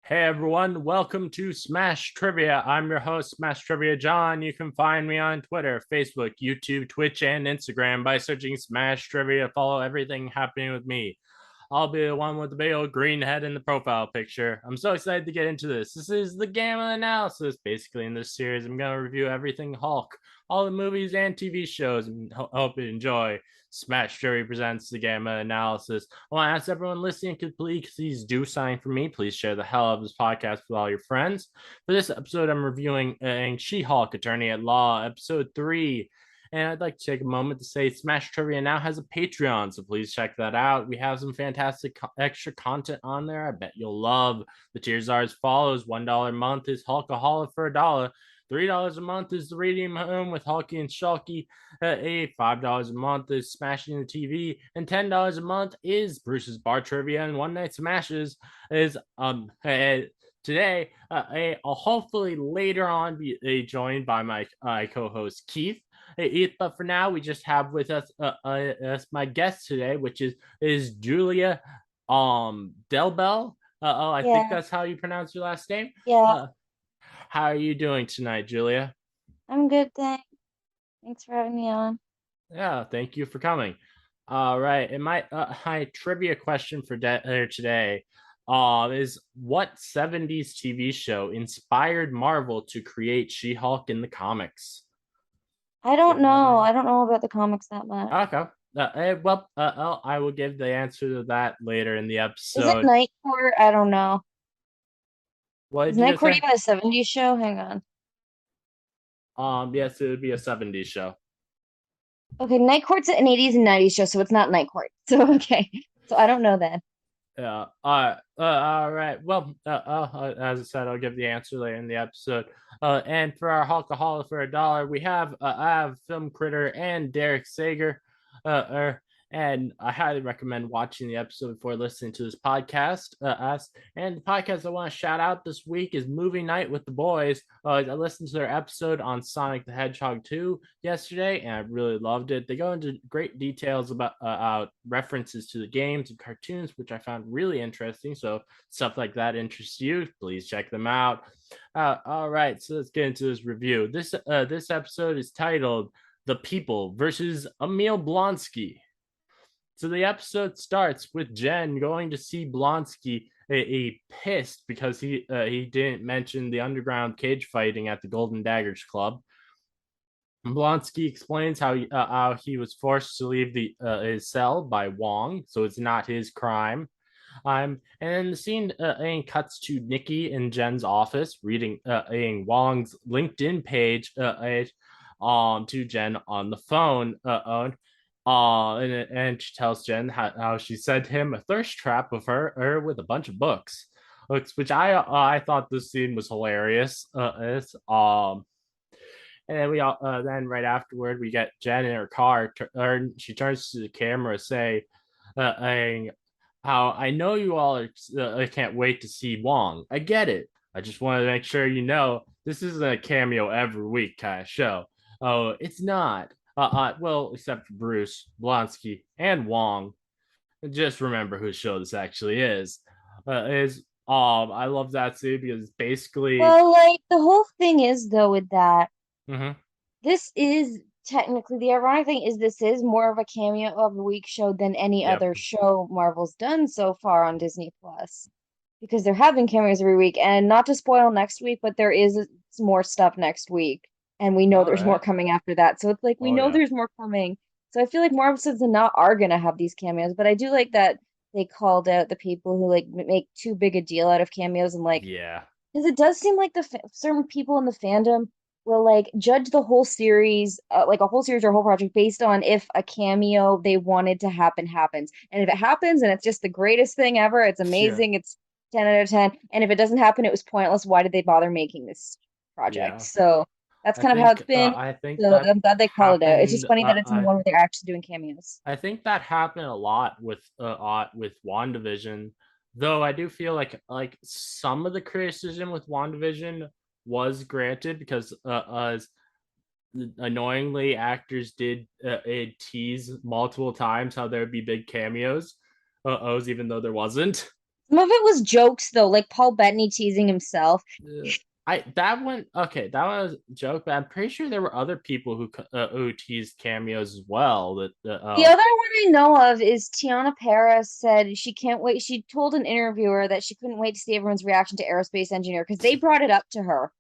Hey everyone, welcome to Smash Trivia. I'm your host, Smash Trivia John. You can find me on Twitter, Facebook, YouTube, Twitch, and Instagram by searching Smash Trivia. Follow everything happening with me. I'll be the one with the big old green head in the profile picture. I'm so excited to get into this. This is the Gamma Analysis. Basically, in this series, I'm going to review everything Hulk, all the movies and TV shows, and hope you enjoy. Smash Trivia presents the Gamma Analysis. I want to ask everyone listening to please do sign for me. Please share the hell of this podcast with all your friends. For this episode, I'm reviewing She-Hulk, Attorney at Law, episode 3. And I'd like to take a moment to say Smash Trivia now has a Patreon, so please check that out. We have some fantastic extra content on there. I bet you'll love. The tiers are as follows: $1 a month is Hulkaholic for $1. $3 a month is the Radium Home with Hulky and Shulky. $5 a month is Smashing the TV, and $10 a month is Bruce's Bar Trivia and One Night Smashes. Is today. I'll hopefully later on be joined by my co-host Keith. But for now, we just have with us my guest today, which is Julia Delbel. I think that's how you pronounce your last name. Yeah, How are you doing tonight, Julia? I'm good, thanks. Thanks for having me on. Yeah, thank you for coming. All right, and my trivia question for today is what 70s TV show inspired Marvel to create She-Hulk in the comics? I Do you don't have know. any? I don't know about the comics that much. Okay. I will give the answer to that later in the Is it episode. Night Court? I don't know. What Is did you Night just Court say? even a 70s show? Hang on. Yes, it would be a 70s show. Okay, Night Court's an 80s and 90s show, so it's not Night Court. So, okay. So I don't know then. Yeah. All right. Well, as I said, I'll give the answer later in the episode. And for our Hulkaholic for $1, I have Film Critter and Derek Sager. And I highly recommend watching the episode before listening to this podcast. And the podcast I want to shout out this week is Movie Night with the Boys. I listened to their episode on Sonic the Hedgehog 2 yesterday, and I really loved it. They go into great details about references to the games and cartoons, which I found really interesting. So, stuff like that interests you, please check them out. All right, so let's get into this review. This episode is titled "The People versus Emil Blonsky." So the episode starts with Jen going to see Blonsky a pissed because he didn't mention the underground cage fighting at the Golden Daggers Club. Blonsky explains how he was forced to leave his cell by Wong, so it's not his crime. And then the scene cuts to Nikki in Jen's office reading Wong's LinkedIn page to Jen on the phone. And she tells Jen how she sent him a thirst trap of her with a bunch of books, which I thought this scene was hilarious. And then then right afterward we get Jen in her car, she turns to the camera, say, how I know you all I can't wait to see Wong. I get it. I just wanted to make sure you know this isn't a cameo every week kind of show. Oh, it's not. Well, except for Bruce, Blonsky, and Wong. Just remember whose show this actually is. Is I love that scene because basically, Well, like, the whole thing is, though, with that, mhm, this is technically the ironic thing is this is more of a cameo of the week show than any yep, other show Marvel's done so far on Disney Plus. Because they're having cameos every week, and not to spoil next week, but there is more stuff next week, and we know all there's more right, coming after that. So it's like we oh know yeah, there's more coming. So I feel like more episodes than not are gonna have these cameos, but I do like that they called out the people who like make too big a deal out of cameos and like yeah, because it does seem like certain people in the fandom will like judge the whole series, like a whole series or a whole project based on if a cameo they wanted to happen happens. And if it happens and it's just the greatest thing ever, it's yeah, amazing, it's 10 out of 10. And if it doesn't happen, it was pointless. Why did they bother making this project? yeah. So that's kind of how it's been. I think So that I'm glad they call it out. It's just happened. funny that it's in the one where they're actually doing cameos. I think that happened a lot with WandaVision, though I do feel like some of the criticism with WandaVision was granted because as annoyingly actors did tease multiple times how there would be big cameos, even though there wasn't. Some of it was jokes though, like Paul Bettany teasing himself. That one okay, that was a joke, but I'm pretty sure there were other people who teased cameos as well. The other one I know of is Tiana Paris said she can't wait. She told an interviewer that she couldn't wait to see everyone's reaction to Aerospace Engineer because they brought it up to her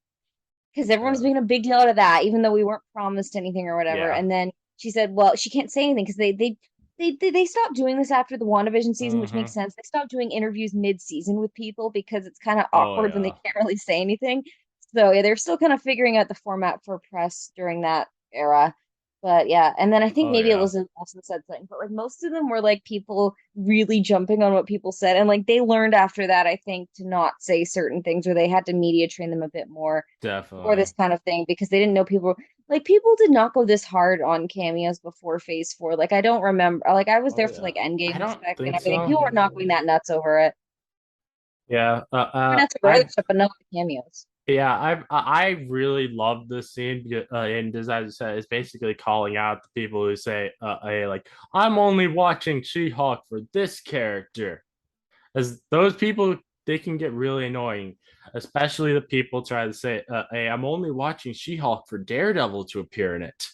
because everyone's uh, making a big deal out of that, even though we weren't promised anything or whatever. yeah. And then she said, well, she can't say anything because they stopped doing this after the WandaVision season, which makes Hmm. sense. They stopped doing interviews mid-season with people because it's kind of Oh awkward when they yeah. can't really say anything. So yeah, they're still kind of figuring out the format for press during that era. But yeah, and then I think Oh maybe yeah. Elizabeth Olsen said something, but like most of them were like people really jumping on what people said. And like they learned after that, I think, to not say certain things or they had to media train them a bit more for Definitely. this kind of thing because they didn't know people like people did not go this hard on cameos before Phase 4. Like I don't remember like I was Oh there for yeah. like I Endgame don't spec and think everything. so. People were not going that nuts over it. Yeah. We're not over other I stuff, but not the cameos. Yeah, I really love this scene, and as I said, it's basically calling out the people who say, hey, like, I'm only watching She-Hulk for this character. As those people, they can get really annoying, especially the people try to say, hey, I'm only watching She-Hulk for Daredevil to appear in it.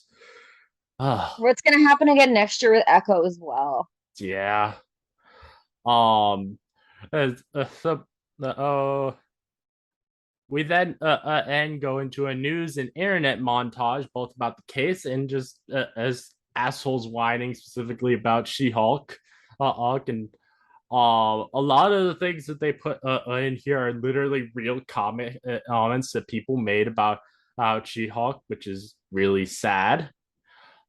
Oh, What's gonna happen again next year with Echo as well. yeah. Um, as, so, oh, we then and go into a news and internet montage, both about the case and just as assholes whining specifically about She-Hulk. And a lot of the things that they put in here are literally real comments that people made about She-Hulk, which is really sad.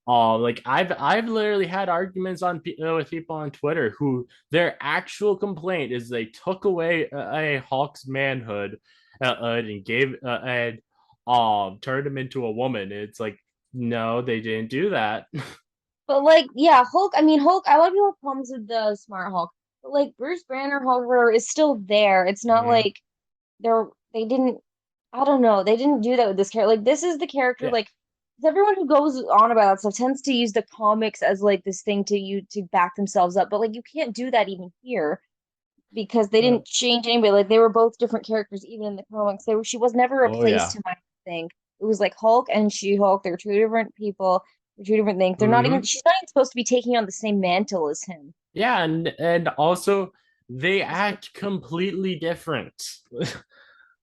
Like I've literally had arguments with people on Twitter who their actual complaint is they took away a Hulk's manhood and gave and turned him into a woman. It's like no, they didn't do that. But like, yeah, Hulk. I mean, Hulk. A lot of people have problems with the Smart Hulk, but like Bruce Banner, however, is still there. It's not Mhm. like they didn't. I don't know. They didn't do that with this character. Like this is the character. Yeah. Like 'cause everyone who goes on about that stuff tends to use the comics as like this thing to back themselves up. But like you can't do that even here because they Uh, didn't change anybody. Like they were both different characters even in the comics. She was never oh replaced yeah. to my think. It was like Hulk and She-Hulk. They're two different people. They're two different things. They're not even Hmm. she's not even supposed to be taking on the same mantle as him. Yeah, and also they act completely different.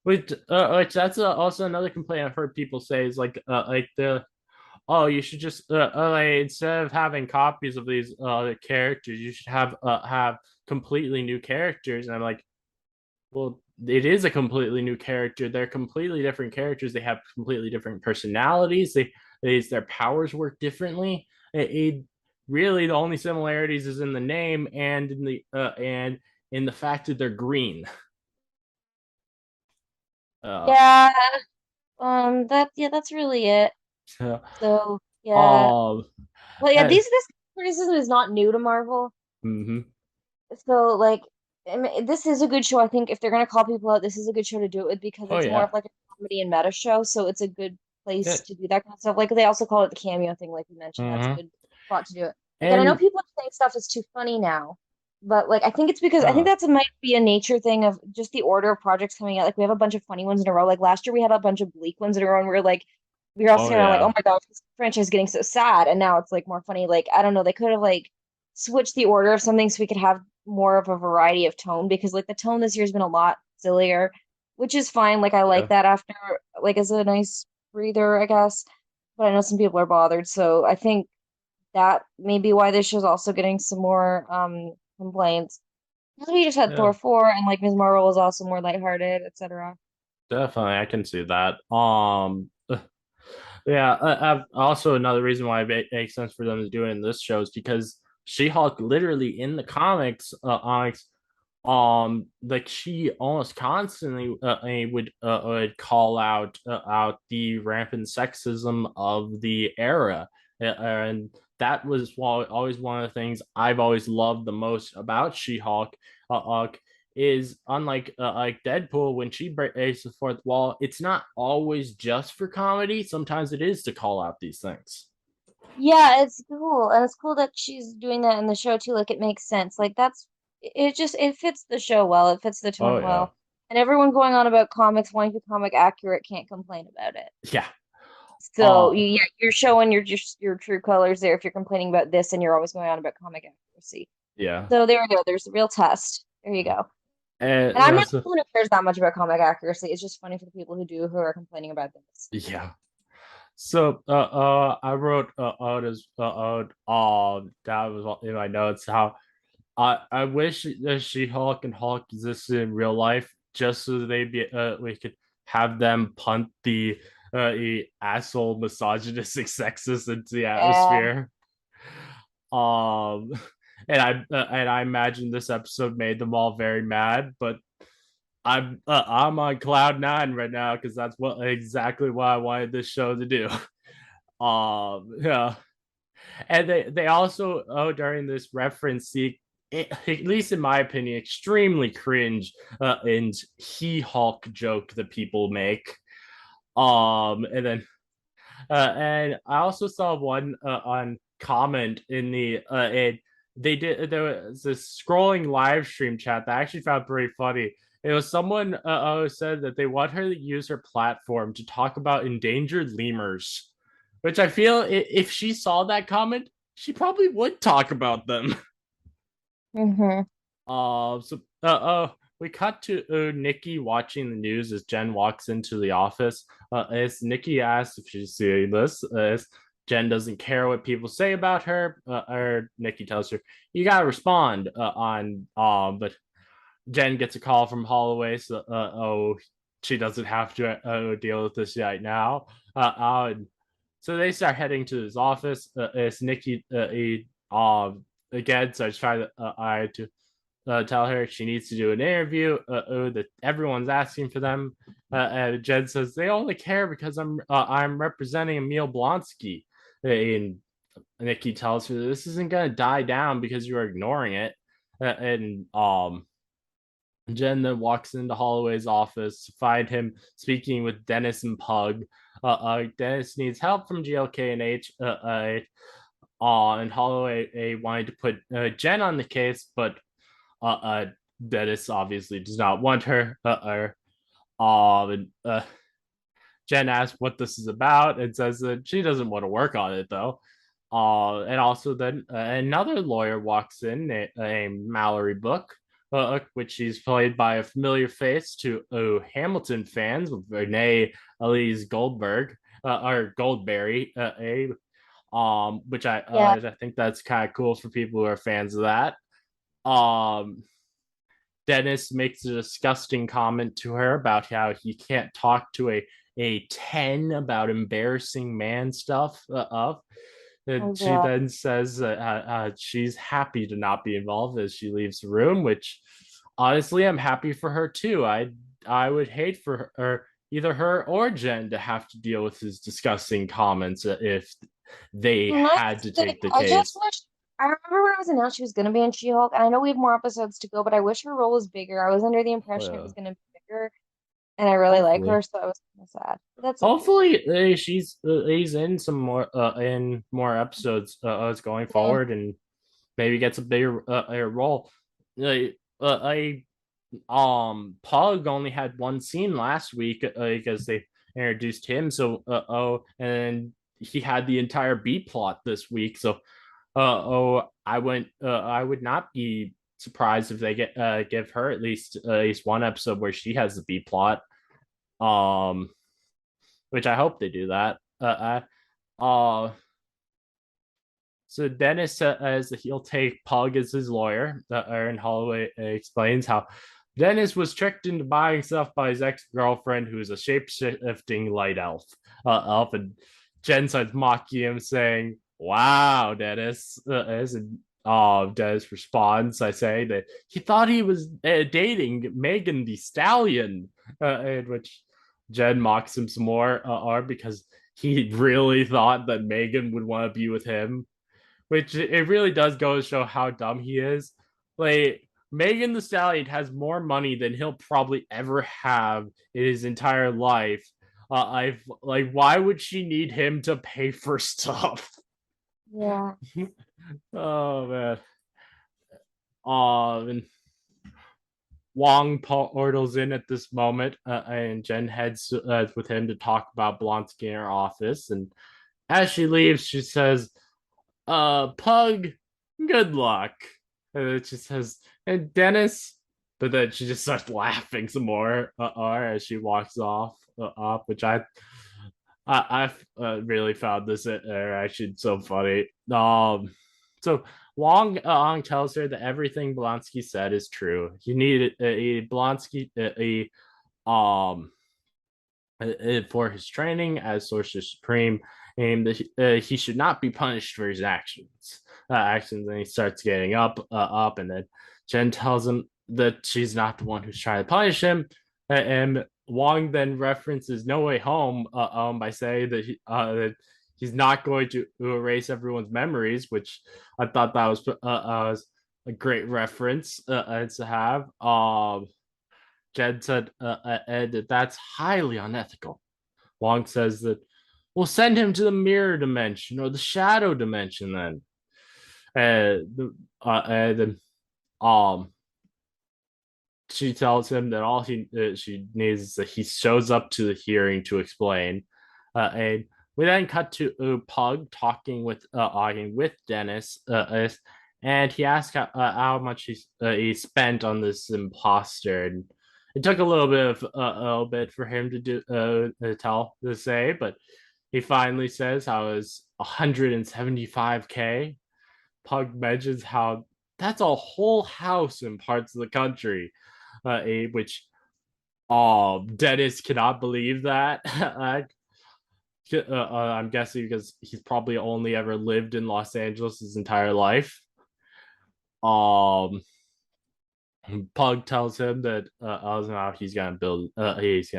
Which that's also another complaint I've heard people say is like the oh you should just like, instead of having copies of these characters you should have completely new characters and I'm like well it is a completely new character they're completely different characters they have completely different personalities their powers work differently it really the only similarities is in the name and in the fact that they're green uh Yeah, that's really it. so, So yeah. um Well yeah, uh, this criticism is not new to Marvel. mhm. So like I mean, this is a good show. I think if they're gonna call people out, this is a good show to do it with because Oh it's more of yeah. like a comedy and meta show. So it's a good Yeah. place to do that kind of stuff. Like they also call it the cameo thing, like we mentioned. That's a Hmm. good spot to do it. Like, and I know And people are saying stuff is too funny now, but like I think it's because I think uh, that's might be a nature thing of just the order of projects coming out. Like we have a bunch of funny ones in a row. Like last year we had a bunch of bleak ones in a row, and we were also oh kind of like, oh yeah. my gosh, this franchise is getting so sad, and now it's like more funny. Like I don't know, they could have like switched the order of something so we could have more of a variety of tone because like the tone this year has been a lot sillier, which is fine. Like I like Yeah. that after like as a nice breather, I guess. But I know some people are bothered, so I think that may be why this show's also getting some more complaints. Because we just had Yeah. Thor 4 and like Ms. Marvel was also more lighthearted, etc. Definitely, I can see that. Yeah. Also, another reason why it makes sense for them to do it in this show is because She-Hulk, literally in the comics, like she almost constantly would call out the rampant sexism of the era, and that was always one of the things I've always loved the most about She-Hulk. Is unlike like Deadpool when she breaks the fourth wall, it's not always just for comedy. Sometimes it is to call out these things. Yeah, it's cool. And it's cool that she's doing that in the show too. Like it makes sense. Like that's it fits the show well. It fits the Oh tone yeah. well. And everyone going on about comics wanting to be comic accurate can't complain about it. Yeah. So yeah, you're showing your true colors there if you're complaining about this and you're always going on about comic accuracy. Yeah. So there we go. There's a real test. There you go. And And I'm not someone who cares that much about comic accuracy. It's just funny for the people who do, who are complaining about this. yeah. So I wrote that was in my notes how I wish that She-Hulk and Hulk existed in real life just so they be we could have them punt the asshole misogynistic sexist into the Yeah. atmosphere. Um, and I imagine this episode made them all very mad, but I'm on cloud nine right now because that's exactly what I wanted this show to do. Yeah, and they also during this reference the at least in my opinion extremely cringe and he Hulk joke that people make. And then and I also saw one on comment in the there was this scrolling live stream chat that I actually found pretty funny. It was someone said that they want her to use her platform to talk about endangered lemurs, which I feel if she saw that comment, she probably would talk about them. Mm-hmm. So we cut to Nikki watching the news as Jen walks into the office. As Nikki asks if she's seeing this, as Jen doesn't care what people say about her, or Nikki tells her, "You gotta respond on." But Jen gets a call from Holloway, so she doesn't have to deal with this right now. So they start heading to his office. As Nikki again starts trying to tell her she needs to do an interview, that everyone's asking for them. Jen says they only care because I'm representing Emil Blonsky. And Nikki tells her this isn't going to die down because you're ignoring it. And Jen then walks into Holloway's office to find him speaking with Dennis and Pug. Dennis needs help from GLK and H. And Holloway wanted to put Jen on the case, but Dennis obviously does not want her. Jen asks what this is about and says that she doesn't want to work on it though. And also then another lawyer walks in, a Mallory Book, which she's played by a familiar face to Hamilton fans with Renee Elise Goldberg or Goldberry, which Yeah. I think that's kind of cool for people who are fans of that. Um, Dennis makes a disgusting comment to her about how he can't talk to a 10 about embarrassing man stuff Oh and she God. then says she's happy to not be involved as she leaves the room, which honestly I'm happy for her too. I would hate for her, either her or Jen to have to deal with his disgusting comments if they had to take the I just case. wish. I remember when it was announced she was going to be in She-Hulk, and I know we have more episodes to go, but I wish her role was bigger. I was under the impression it was going to be bigger, and I really like Hopefully. her, so I was kind of sad. But that's okay. Hopefully, he's in some more in more episodes going Yeah. forward, and maybe gets a bigger a role. I Pug only had one scene last week because they introduced him. So and he had the entire B plot this week. So I would not be surprised if they give her at least one episode where she has the B plot. Um, which I hope they do that. So Dennis says that he'll take Pug as his lawyer. Aaron Holloway explains how Dennis was tricked into buying stuff by his ex-girlfriend, who is a shape-shifting light elf, and Jen starts mocking him, saying, "Wow, Dennis." Dennis responds by saying that he thought he was dating Megan the Stallion, in which Jen mocks him some more, because he really thought that Megan would want to be with him, which it really does go to show how dumb he is. Like Megan the Stallion has more money than he'll probably ever have in his entire life. I've like, why would she need him to pay for stuff? Yeah. Oh man. And Wong portals in at this moment, and Jen heads with him to talk about Blonsky in her office. And as she leaves, she says, Pug, good luck. And it just says, and Dennis, but then she just starts laughing some more as she walks off, which I really found this interaction so funny. So Wong tells her that everything Blonsky said is true. He needed a Blonsky um for his training as Sorcerer Supreme, and he should not be punished for his actions. And he starts getting up, and then Jen tells him that she's not the one who's trying to punish him, and Wong then references No Way Home by saying that he's not going to erase everyone's memories, which I thought that was a great reference to have. Jen said that that's highly unethical. Wong says that we'll send him to the mirror dimension or the shadow dimension then. And then she tells him that all she needs is that he shows up to the hearing to explain. And we then cut to Pug talking with Dennis, and he asked how much he spent on this imposter, and it took a little bit for him to say, but he finally says how it's 175K. Pug mentions how that's a whole house in parts of the country, which Dennis cannot believe that. I'm guessing because he's probably only ever lived in Los Angeles his entire life. Pug tells him that he's gonna build his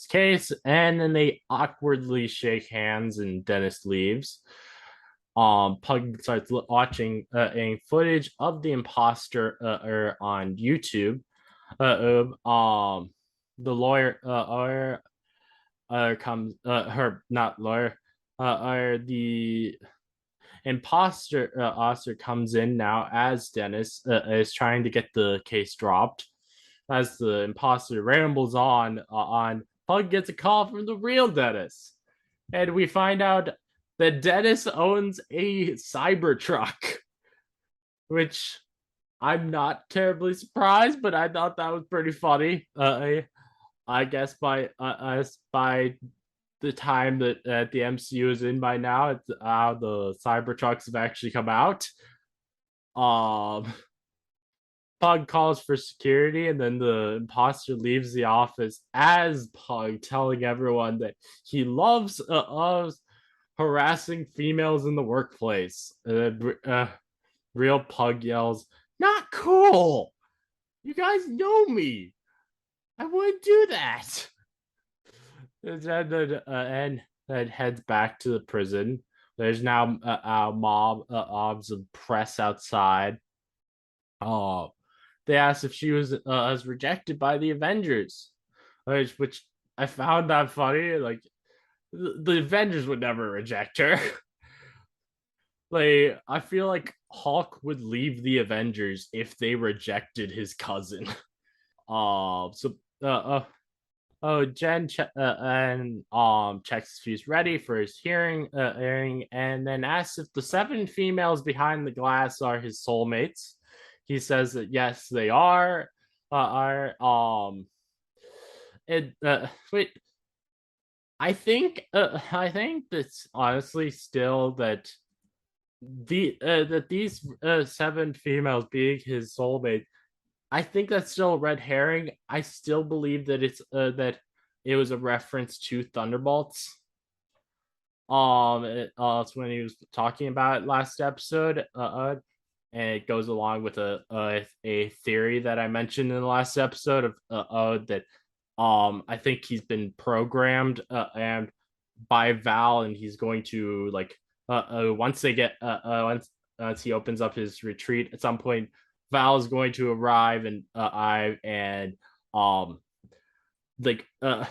case, and then they awkwardly shake hands, and Dennis leaves. Pug starts watching a footage of the imposter on YouTube. The lawyer comes her not lawyer the imposter comes in now as Dennis is trying to get the case dropped. As the imposter rambles on, Pug gets a call from the real Dennis, and we find out that Dennis owns a Cybertruck, which I'm not terribly surprised, but I thought that was pretty funny. I guess by the time that the MCU is in by now, it's the Cybertrucks have actually come out. Pug calls for security, and then the imposter leaves the office as Pug, telling everyone that he loves harassing females in the workplace. Real Pug yells, "Not cool! You guys know me. I wouldn't do that." And then heads back to the prison. There's now a mob of press outside. They asked if she was rejected by the Avengers, which I found that funny. Like the Avengers would never reject her. Like I feel like Hulk would leave the Avengers if they rejected his cousin. Jen checks if he's ready for his hearing, and then asks if the 7 females behind the glass are his soulmates. He says that yes, they are. Wait. I think that's honestly still that these 7 females being his soulmate, I think that's still a red herring. I still believe that it was a reference to Thunderbolts. It's when he was talking about it last episode. And it goes along with a theory that I mentioned in the last episode of that. I think he's been programmed and by Val, and he's going to like once they get once he opens up his retreat at some point, Val is going to arrive and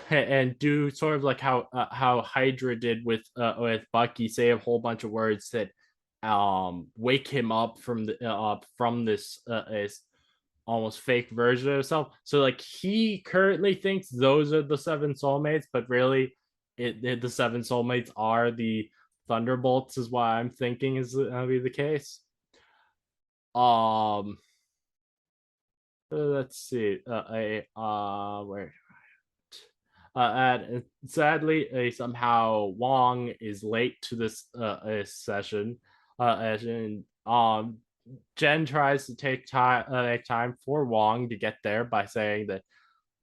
and do sort of like how Hydra did with Bucky, say a whole bunch of words that wake him up from this almost fake version of himself. So like he currently thinks those are the seven soulmates, but really the seven soulmates are the Thunderbolts, is what I'm thinking is gonna be the case. Um, let's see. Where and sadly, somehow Wong is late to this session. And Jen tries to take time for Wong to get there by saying that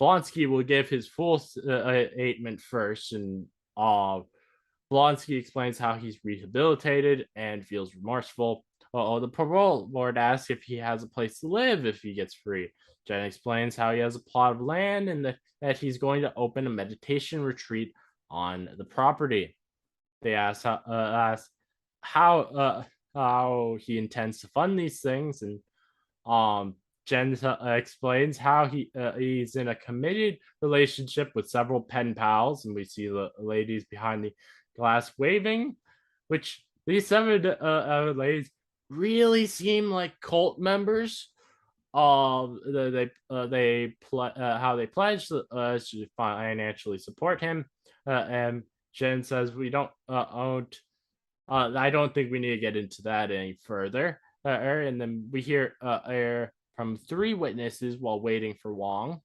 Blonsky will give his full statement first, and Blonsky explains how he's rehabilitated and feels remorseful. The parole board asks if he has a place to live if he gets free. Jen explains how he has a plot of land and that he's going to open a meditation retreat on the property. They ask how he intends to fund these things, and Jen explains how he's in a committed relationship with several pen pals, and we see the ladies behind the glass waving, which these seven ladies really seem like cult members. How they pledge to financially support him, and Jen says we don't own. I don't think we need to get into that any further. And then we hear from three witnesses while waiting for Wong.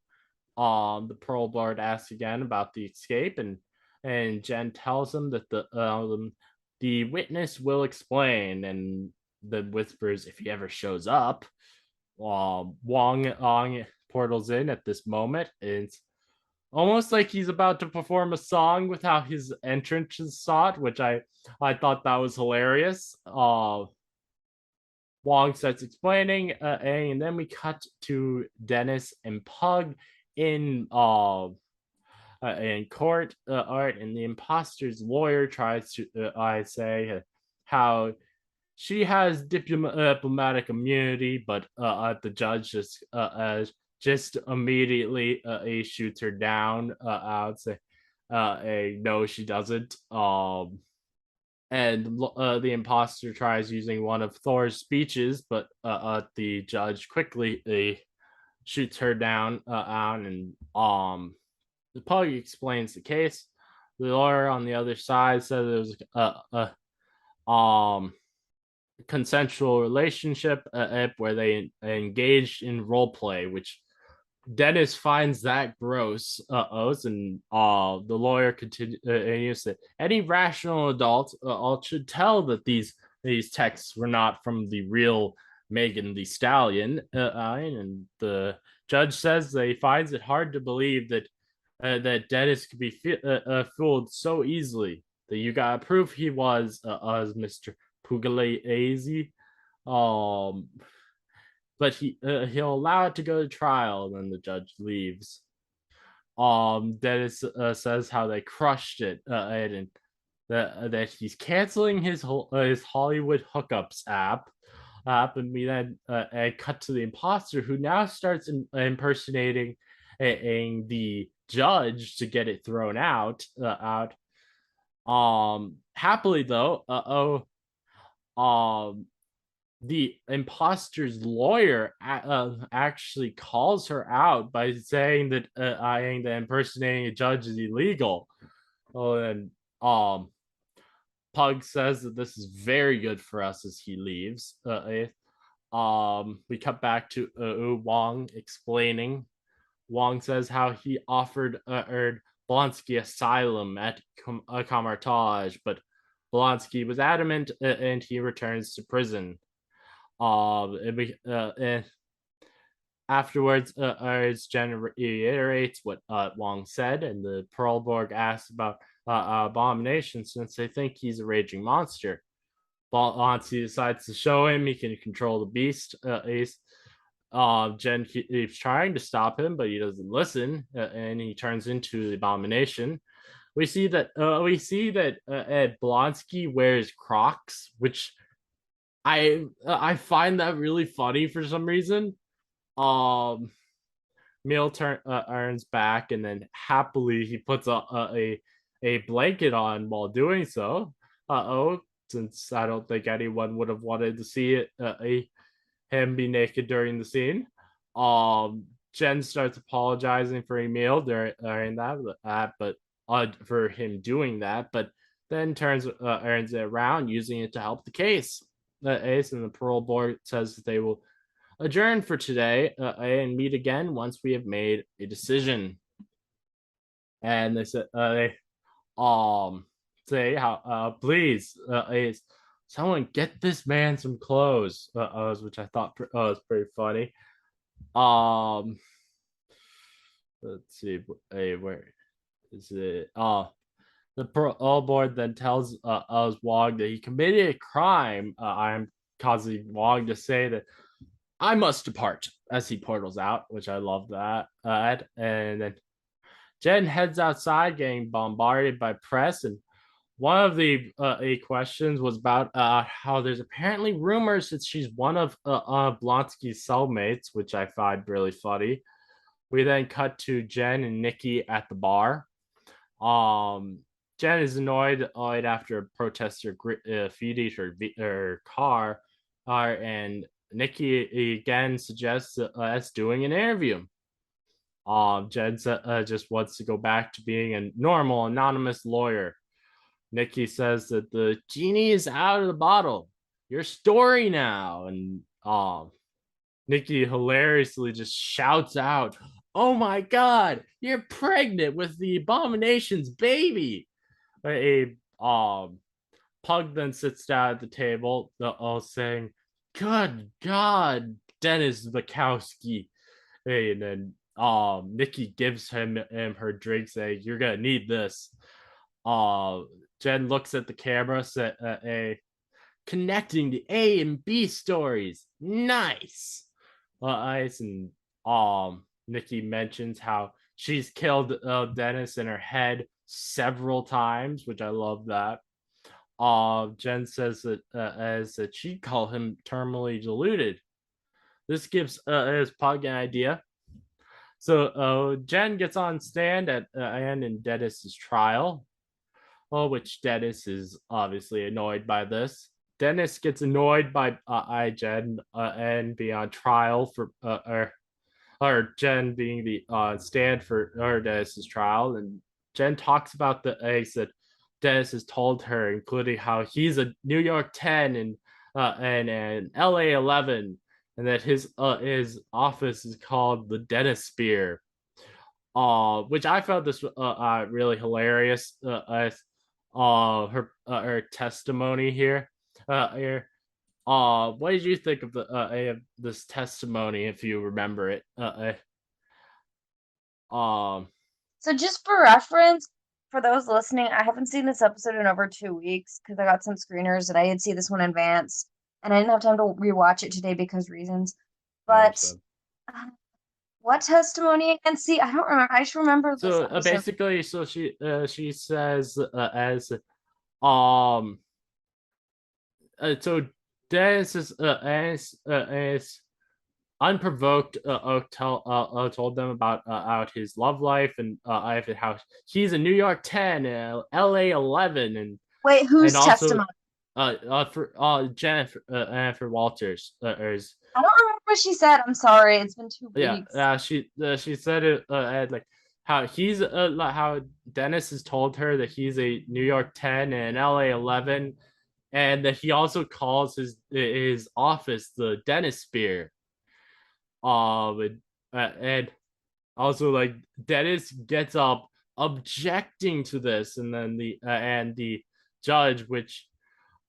The parole board asks again about the escape, and Jen tells him that the witness will explain, and the whispers if he ever shows up. Wong portals in at this moment. It's almost like he's about to perform a song with how his entrance is sought, which I thought that was hilarious. Wong starts explaining, and then we cut to Dennis and Pug in court art, and the imposter's lawyer tries to I say how she has diplomatic immunity, but the judge just immediately shoots her down. I would say no, she doesn't. And the imposter tries using one of Thor's speeches, but the judge quickly shoots her down and the Pug explains the case. The lawyer on the other side says it was consensual relationship where they engaged in role play, which Dennis finds that gross. And the lawyer continues that any rational adult should tell that these texts were not from the real Megan Thee Stallion. And the judge says that he finds it hard to believe that Dennis could be fooled so easily. That you got proof he was Mr. Pugliese. But he'll allow it to go to trial, and then the judge leaves. Dennis says how they crushed it, and that he's canceling his Hollywood hookups app. And we then cut to the imposter, who now starts impersonating the judge to get it thrown out. Happily though, the imposter's lawyer actually calls her out by saying that impersonating a judge is illegal. And Pug says that this is very good for us as he leaves. We cut back to Wong explaining. Wong says how he offered Blonsky asylum at Camartage, but Blonsky was adamant, and he returns to prison. Afterwards, Jen reiterates what Wong said, and the parole board asks about Abomination since they think he's a raging monster. Blonsky decides to show him he can control the beast. Jen keeps trying to stop him, but he doesn't listen, and he turns into the Abomination. We see that Blonsky wears Crocs, which I find that really funny for some reason. Meal earns back, and then happily he puts a blanket on while doing so. Since I don't think anyone would have wanted to see it him be naked during the scene. Jen starts apologizing for Emil during that, but for him doing that, but then turns it around, using it to help the case. Ace and the parole board says that they will adjourn for today and meet again once we have made a decision. And they said they say how please Ace, someone get this man some clothes, which I thought was pretty funny. Let's see, where is it? The parole board then tells Wog that he committed a crime. I'm causing Wog to say that I must depart as he portals out, which I love that. And then Jen heads outside, getting bombarded by press, and one of the questions was about how there's apparently rumors that she's one of Blonsky's cellmates, which I find really funny. We then cut to Jen and Nikki at the bar. Jen is annoyed after a protester feeding her car, and Nikki again suggests us doing an interview. Jen just wants to go back to being a normal, anonymous lawyer. Nikki says that the genie is out of the bottle. Your story now. And Nikki hilariously just shouts out, "Oh my God, you're pregnant with the Abomination's baby." A Pug then sits down at the table, saying, "Good God, Dennis Bukowski." And then Nikki gives him her drink, saying, "You're gonna need this." Jen looks at the camera, connecting the A and B stories. Nice. And Nikki mentions how she's killed Dennis in her head several times, which I love that. Jen says that she'd call him terminally deluded. This gives his Pug an idea. So Jen gets on stand at Anne and Dennis's trial, which Dennis is obviously annoyed by this. Dennis gets annoyed by Jen and being on trial for or Jen being the stand for Dennis's trial, and Jen talks about the eggs that Dennis has told her, including how he's a New York 10 and an LA 11, and that his office is called the Dennis Spear, which I found this really hilarious. Her testimony here. What did you think of this testimony, if you remember it? So just for reference, for those listening, I haven't seen this episode in over 2 weeks because I got some screeners and I did see this one in advance, and I didn't have time to rewatch it today because reasons. But what testimony again? See, I don't remember. I just remember this so episode. basically, so she says as so Dennis is unprovoked told them about his love life and how he's a New York 10, LA 11, and wait, whose and also, testimony? For Jennifer Walters. I don't remember what she said. I'm sorry, it's been 2 weeks. Yeah, she said it like how he's how Dennis has told her that he's a New York 10 and LA 11, and that he also calls his office the Dennis Spear. And also like Dennis gets up objecting to this, and then the judge, which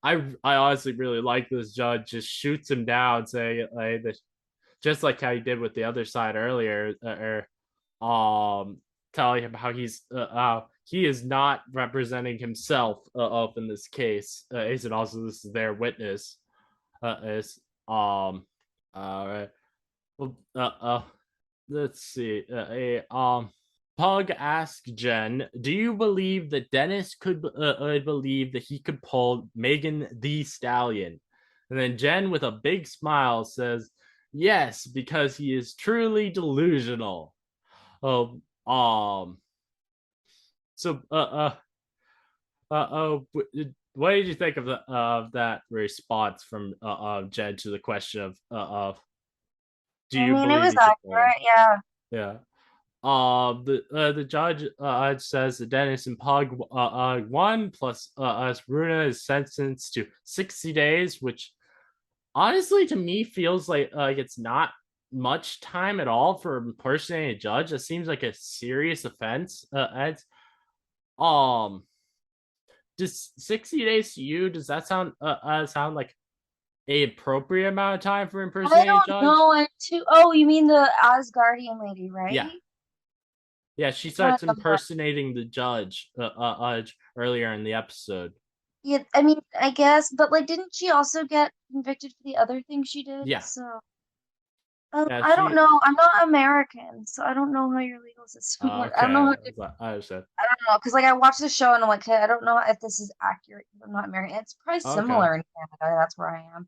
I honestly really like this judge, just shoots him down, saying like that, just like how he did with the other side earlier, telling him how he is not representing himself up in this case, and also this is their witness. Is all right. Well, let's see. Pug asked Jen, "Do you believe that Dennis could believe that he could pull Megan the Stallion?" And then Jen, with a big smile, says, "Yes, because he is truly delusional." Oh, So, what did you think of that response from Jen to the question of Do I you mean, it believe was he's a clone? accurate, yeah. Yeah. The judge says that Dennis and Pug won, plus Runa is sentenced to 60 days, which honestly to me feels like it's not much time at all for impersonating a judge. It seems like a serious offense. Um, does 60 days to you? Does that sound like a appropriate amount of time for I impersonating a don't judge? know. Oh, you mean the Asgardian lady, right? Yeah. Yeah, she Uh, starts impersonating the judge earlier in the episode. yeah, I mean, I guess, but like, didn't she also get convicted for the other thing she did? Yeah. So, Yeah, I don't know. I'm not American, so I don't know how your legal system works. I don't know okay. how. I understand. I don't know, because like I watched the show and I'm like, hey, I don't know if this is accurate. I'm not American. It's probably Okay. similar in Canada. That's where I am.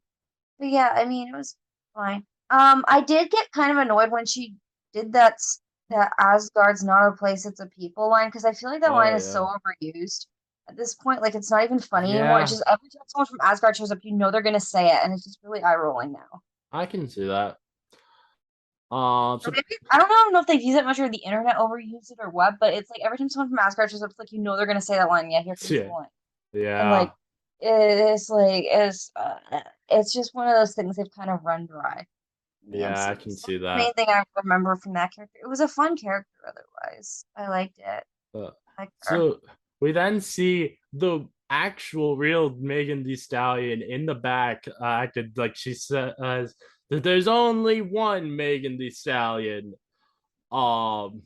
But yeah, I mean, it was fine. I did get kind of annoyed when she did that Asgard's not a place, it's a people line, because I feel like that line Oh is yeah. so overused at this point. Like, it's not even funny anymore. It's Yeah, just every time someone from Asgard shows up, you know they're gonna say it, and it's just really eye rolling now. I can see that. Or So maybe I don't know if they've used it much or the internet overused it or what, but it's like every time someone from Asgard shows up, it's like you know they're gonna say that line. Yeah, here comes the yeah, line. And yeah, like it's just one of those things they've kind of run dry in the yeah. I MCU. can So see that's the main that. thing I remember from that character. It was a fun character otherwise. I liked it. Uh, I liked her. so we then see the actual real Megan Thee Stallion in the back, acted like she says that there's only one Megan Thee Stallion. Um,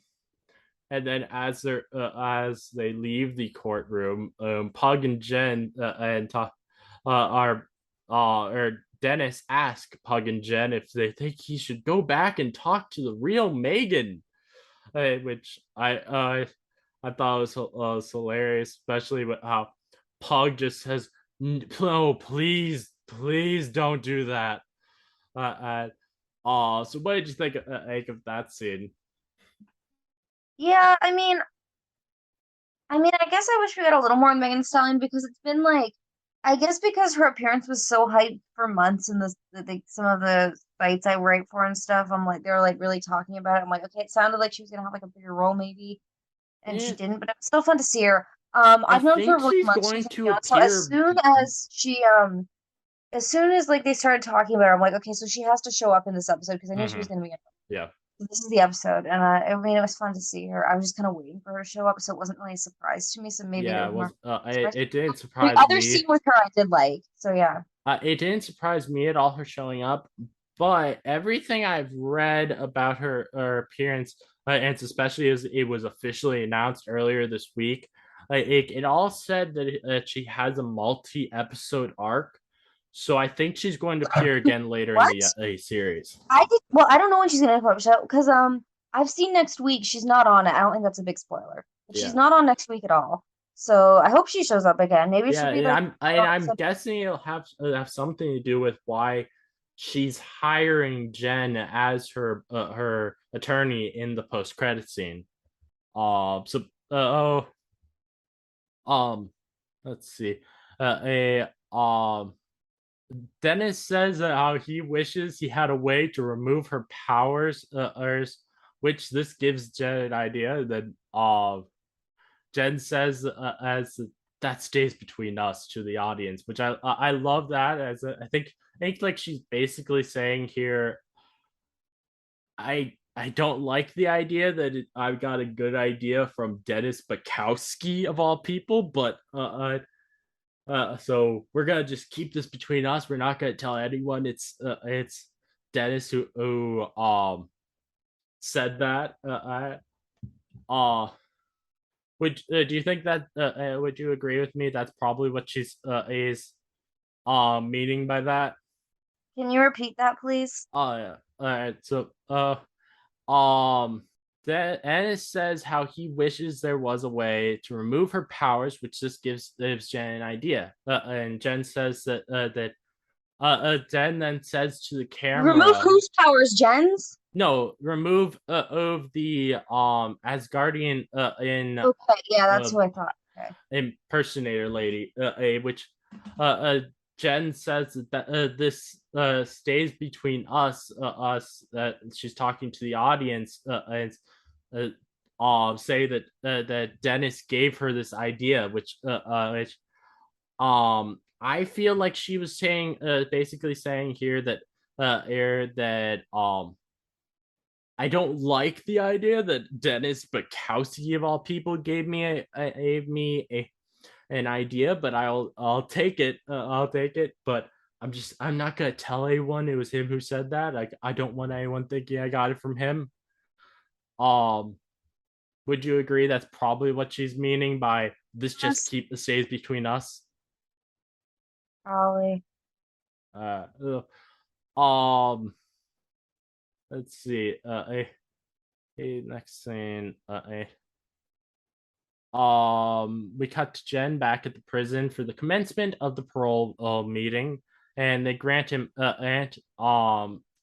and then as they leave the courtroom, Pug and Jen are or Dennis ask Pug and Jen if they think he should go back and talk to the real Megan, which I thought was hilarious, especially with how Pug just says, "No, please don't do that." So what did you think of that scene? Yeah, I mean, I guess I wish we got a little more on Megan Thee Stallion because it's been like, I guess because her appearance was so hyped for months in some of the sites I write for and stuff. I'm like, they're like really talking about it. I'm like, okay, it sounded like she was gonna have like a bigger role maybe, and she Yeah, didn't, but it was still fun to see her. I I've known for think really she's months going she's to young, so appear. as soon as like they started talking about her, I'm like, okay, so she has to show up in this episode because I knew she was Mhm. gonna be in it. Yeah, This is the episode, and I mean, it was fun to see her. I was just kind of waiting for her to show up, so it wasn't really a surprise to me. So maybe yeah. there's It more was. surprise. It didn't The surprise other me. scene with her, I did like. So yeah. It didn't surprise me at all her showing up, but everything I've read about her appearance, and especially as it was officially announced earlier this week, it all said that she has a multi-episode arc. So I think she's going to appear again later in the What? series. I did. Well, I don't know when she's gonna come up because I've seen next week she's not on it. I don't think that's a big spoiler, but she's Yeah. not on next week at all. So I hope she shows up again. Maybe she'll Yeah, be and like, I'm guessing it'll have something to do with why she's hiring Jen as her attorney in the post credit scene. So oh let's see, a Dennis says how he wishes he had a way to remove her powers, which this gives Jen an idea that Jen says as that stays between us to the audience, which I love that as I think like she's basically saying here, I don't like the idea that I've got a good idea from Dennis Bukowski of all people, but so we're gonna just keep this between us. We're not gonna tell anyone. It's Dennis who said that. Uh would do you think that would you agree with me? That's probably what she's is meaning by that. can you repeat that, please? Yeah. All right. So um that Ennis says how he wishes there was a way to remove her powers, which just gives Jen an idea. And Jen says that Jen then says to the Remove camera, whose powers, Jen's? no, remove of the Asgardian Okay, yeah, uh that's who I thought. Okay. impersonator lady, which uh, Jen says that this stays between us, that she's talking to the audience, and say that that Dennis gave her this idea, which I feel like she was saying, basically saying here that I don't like the idea that Dennis Bukowski of all people gave me an idea, but I'll take it. I'll take it. But I'm not gonna tell anyone it was him who said that. Like, I don't want anyone thinking I got it from him. Um, would you agree that's probably what she's meaning by this? Just Yes, keep the stays between us. probably. Uh, um, let's see. Next scene. We cut to Jen back at the prison for the commencement of the parole meeting, and they grant him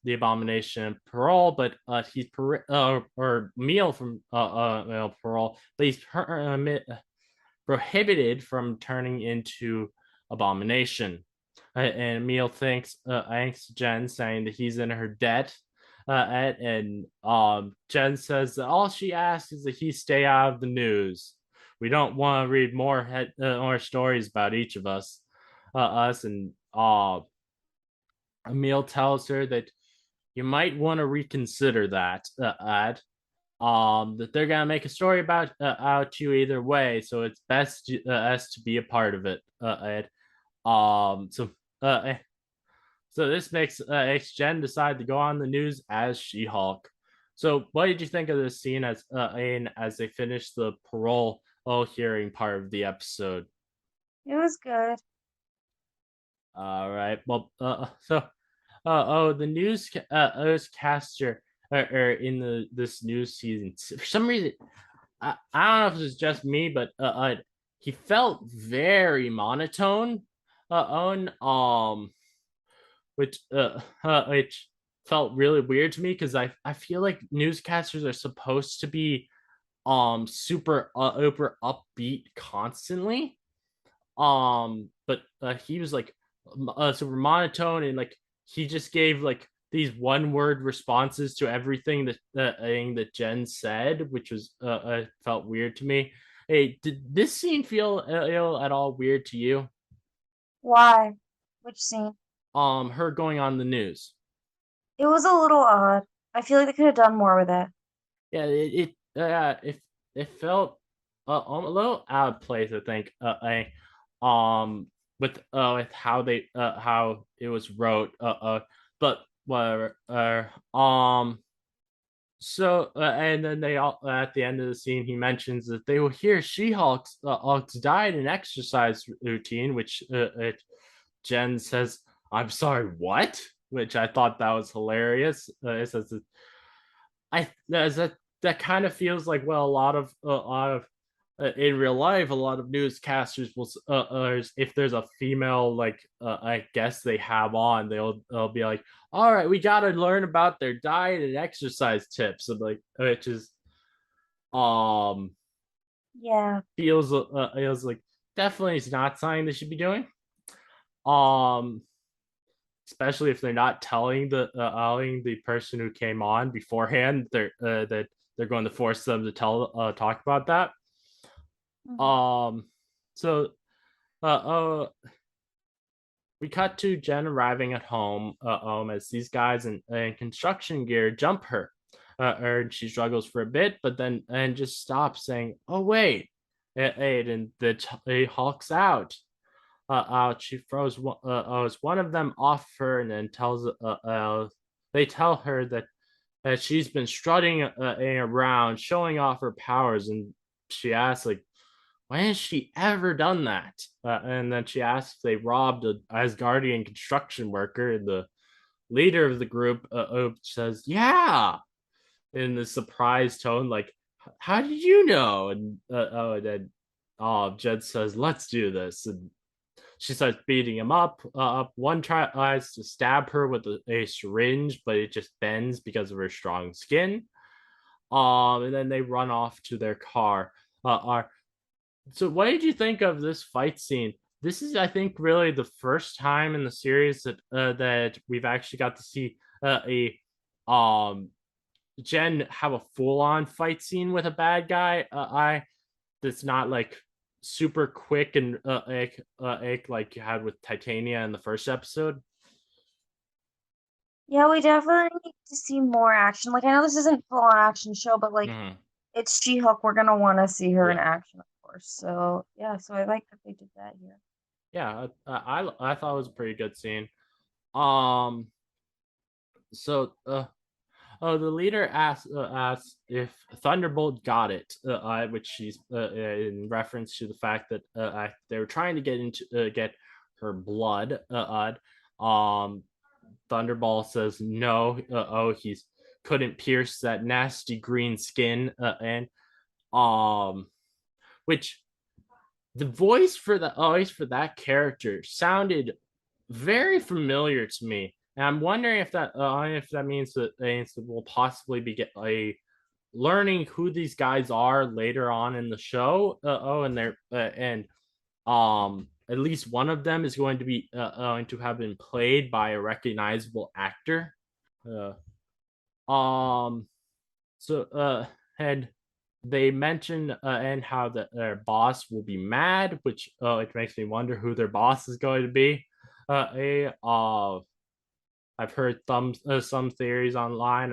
the abomination of parole, but he's or meal from parole, but he's prohibited from turning into abomination. And Emil thanks Jen, saying that he's in her debt. And Jen says that all she asks is that he stay out of the news. We don't want to read more stories about each of us. And Emil tells her that you might want to reconsider that, that they're gonna make a story about out you either way, so it's best us to be a part of it. Ed. So uh, so this makes Jen decide to go on the news as She-Hulk. So what did you think of this scene as they finish the parole hearing part of the episode? It was good. All right. Well, the newscaster in this news season, for some reason, I don't know if it's just me, but he felt very monotone. On which felt really weird to me because I feel like newscasters are supposed to be super upbeat constantly. But he was like super monotone, and like he just gave like these one word responses to everything that Jen said, which was felt weird to me. Hey, did this scene feel at all weird to you? Why? Which scene? Her going on the news. It was a little odd. I feel like they could have done more with it. Yeah, it felt a little out of place, I think. With how it was wrote. But whatever. So and then they all at the end of the scene he mentions that they will hear She-Hulk's Hulk's died in exercise routine, which Jen says, "I'm sorry, what?" Which I thought that was hilarious. It says that kind of feels like, well, a lot of in real life, a lot of newscasters will if there's a female like I guess they have on, they'll be like, all right, we got to learn about their diet and exercise tips, and like which is um Yeah. feels like definitely is not something they should be doing. Um, especially if they're not telling the person who came on beforehand that they're going to force them to talk about that. Mhm. Um, so uh, uh we cut to Jen arriving at home as these guys in construction gear jump her. And she struggles for a bit, but then and just stops, saying, "Oh wait," and the hulks out. She throws one of them off her, and then tells they tell her that she's been strutting around, showing off her powers, and she asks like, when has she ever done that? And then she asks if they robbed an Asgardian construction worker, and the leader of the group says, "Yeah," in the surprise tone, like, "How did you know?" And then Jed says, "Let's do this," and she starts beating him up. One tries to stab her with a syringe, but it just bends because of her strong skin. And then they run off to their car. So, what did you think of this fight scene this is, I think, really the first time in the series that we've actually got to see a Jen have a full-on fight scene with a bad guy. That's not like super quick and like you had with Titania in the first episode. Yeah, we definitely need to see more action. Like, I know this isn't full on action show, but like it's She-Hulk. We're gonna want to see her in action, of course. So yeah, so I like that they did that here. Yeah, I thought it was a pretty good scene. So the leader asks if Thunderbolt got it, which she's in reference to the fact that they were trying to get her blood. Thunderbolt says no. He's couldn't pierce that nasty green skin, and which the voice for that character sounded very familiar to me. And I'm wondering if that means that we'll possibly be learning who these guys are later on in the show. And they're and at least one of them is going to be going to have been played by a recognizable actor. And they mention and how their boss will be mad, which it makes me wonder who their boss is going to be. I've heard some theories online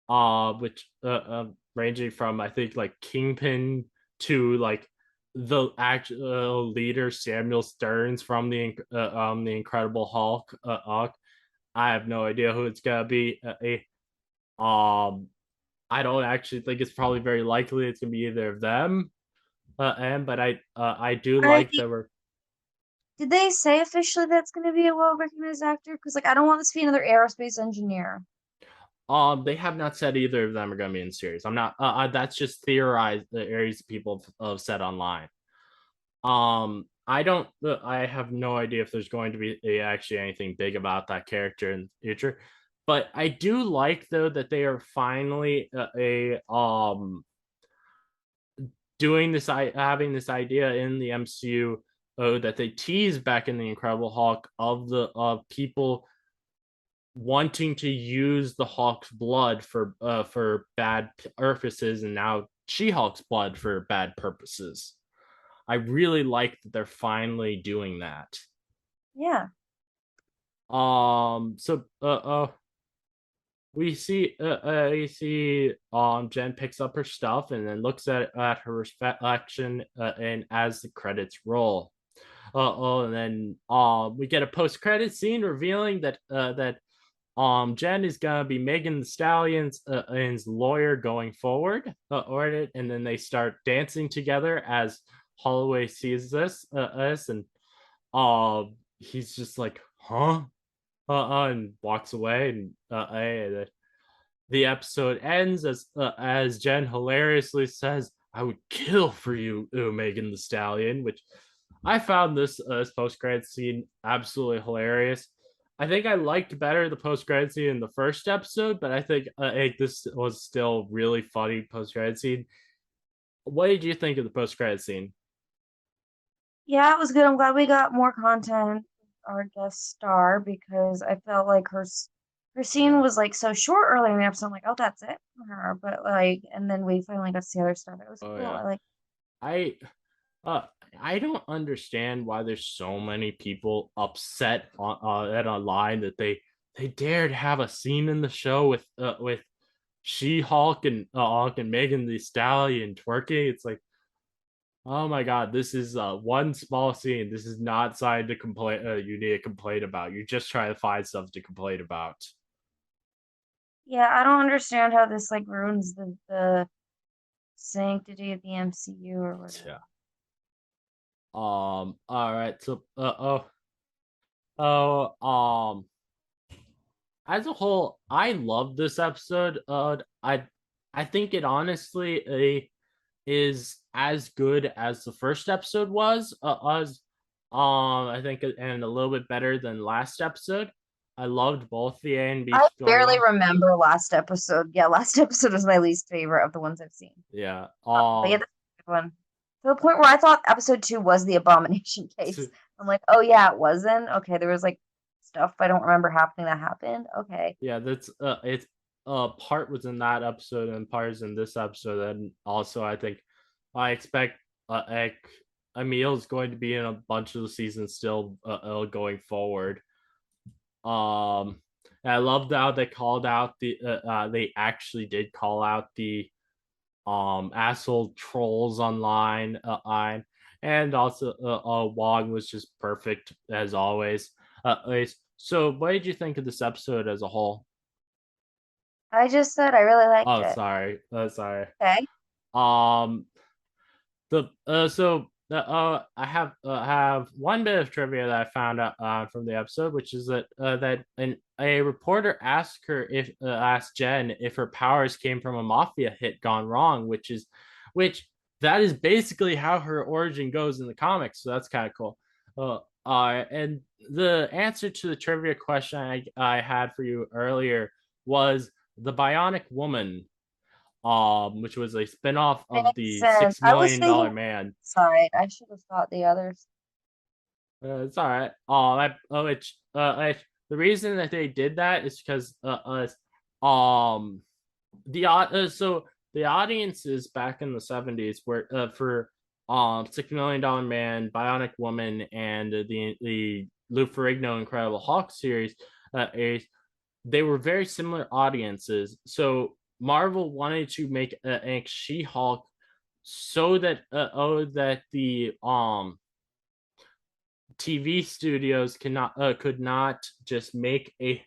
of which ranging from I think like Kingpin to like the actual leader Samuel Stearns from the Incredible Hulk. I have no idea who it's gonna be. I don't actually think it's probably very likely it's gonna be either of them. But I do like that we're. Did they say officially that's going to be a well-recognized actor? Because like I don't want this to be another aerospace engineer. They have not said either of them are going to be in the series. I'm not. That's just theorized. The areas people have said online. I don't. I have no idea if there's going to be actually anything big about that character in the future. But I do like though that they are finally doing this, having this idea in the MCU that they teased back in the Incredible Hulk of people wanting to use the Hulk's blood for bad purposes, and now She-Hulk's blood for bad purposes. I really like that they're finally doing that. Yeah. So we see Jen picks up her stuff and then looks at her reflection and as the credits roll. And then we get a post-credit scene revealing that Jen is gonna be Megan Thee Stallion's lawyer going forward, and then they start dancing together as Holloway sees this and he's just like, huh? And walks away, and the episode ends as Jen hilariously says, "I would kill for you, Megan Thee Stallion," which I found this post-credit scene absolutely hilarious. I think I liked better the post-credit scene in the first episode, but I think this was still really funny post-credit scene. What did you think of the post-credit scene? Yeah, it was good. I'm glad we got more content our guest star because I felt like her scene was like so short earlier in the episode. I'm like, oh, that's it for her. But like, and then we finally got to see other stuff. It was cool. Yeah. I don't understand why there's so many people upset online that they dared have a scene in the show with She-Hulk and Megan Thee Stallion twerking. It's like, oh my god, this is one small scene. This is not something to complain. You need to complain about. You just try to find stuff to complain about. Yeah, I don't understand how this like ruins the sanctity of the MCU or whatever. Yeah. All right. So as a whole, I love this episode. I think it honestly is as good as the first episode was. I think, and a little bit better than last episode. I loved both the A and B. I barely remember last episode. Yeah, last episode was my least favorite of the ones I've seen. Yeah. But yeah, that's a good one. to the point where I thought episode 2 was the abomination case. I'm like, oh yeah, it wasn't. Okay, there was like stuff I don't remember happening that happened. Okay. Yeah, that's it's part was in that episode and part is in this episode, and also I expect like Emil's going to be in a bunch of the seasons still going forward. And I loved how they called out they actually did call out the asshole trolls online, and also Wong was just perfect as always. So what did you think of this episode as a whole? I just said I really liked Oh, it. sorry. Okay. Um, the I have one bit of trivia that I found out from the episode, which is that a reporter asked asked Jen if her powers came from a mafia hit gone wrong, which that is basically how her origin goes in the comics. So that's kind of cool. And the answer to the trivia question I had for you earlier was the Bionic Woman, which was a spinoff of Makes the sense. Six I was Million Dollar thinking, Man. sorry, I should have thought the others. It's all right. The reason that they did that is because so the audiences back in the 70s were for $6 Million Man, Bionic Woman, and the Lou Ferrigno Incredible Hulk series. They were very similar audiences, so Marvel wanted to make a She-Hulk so that that the TV studios could not just make a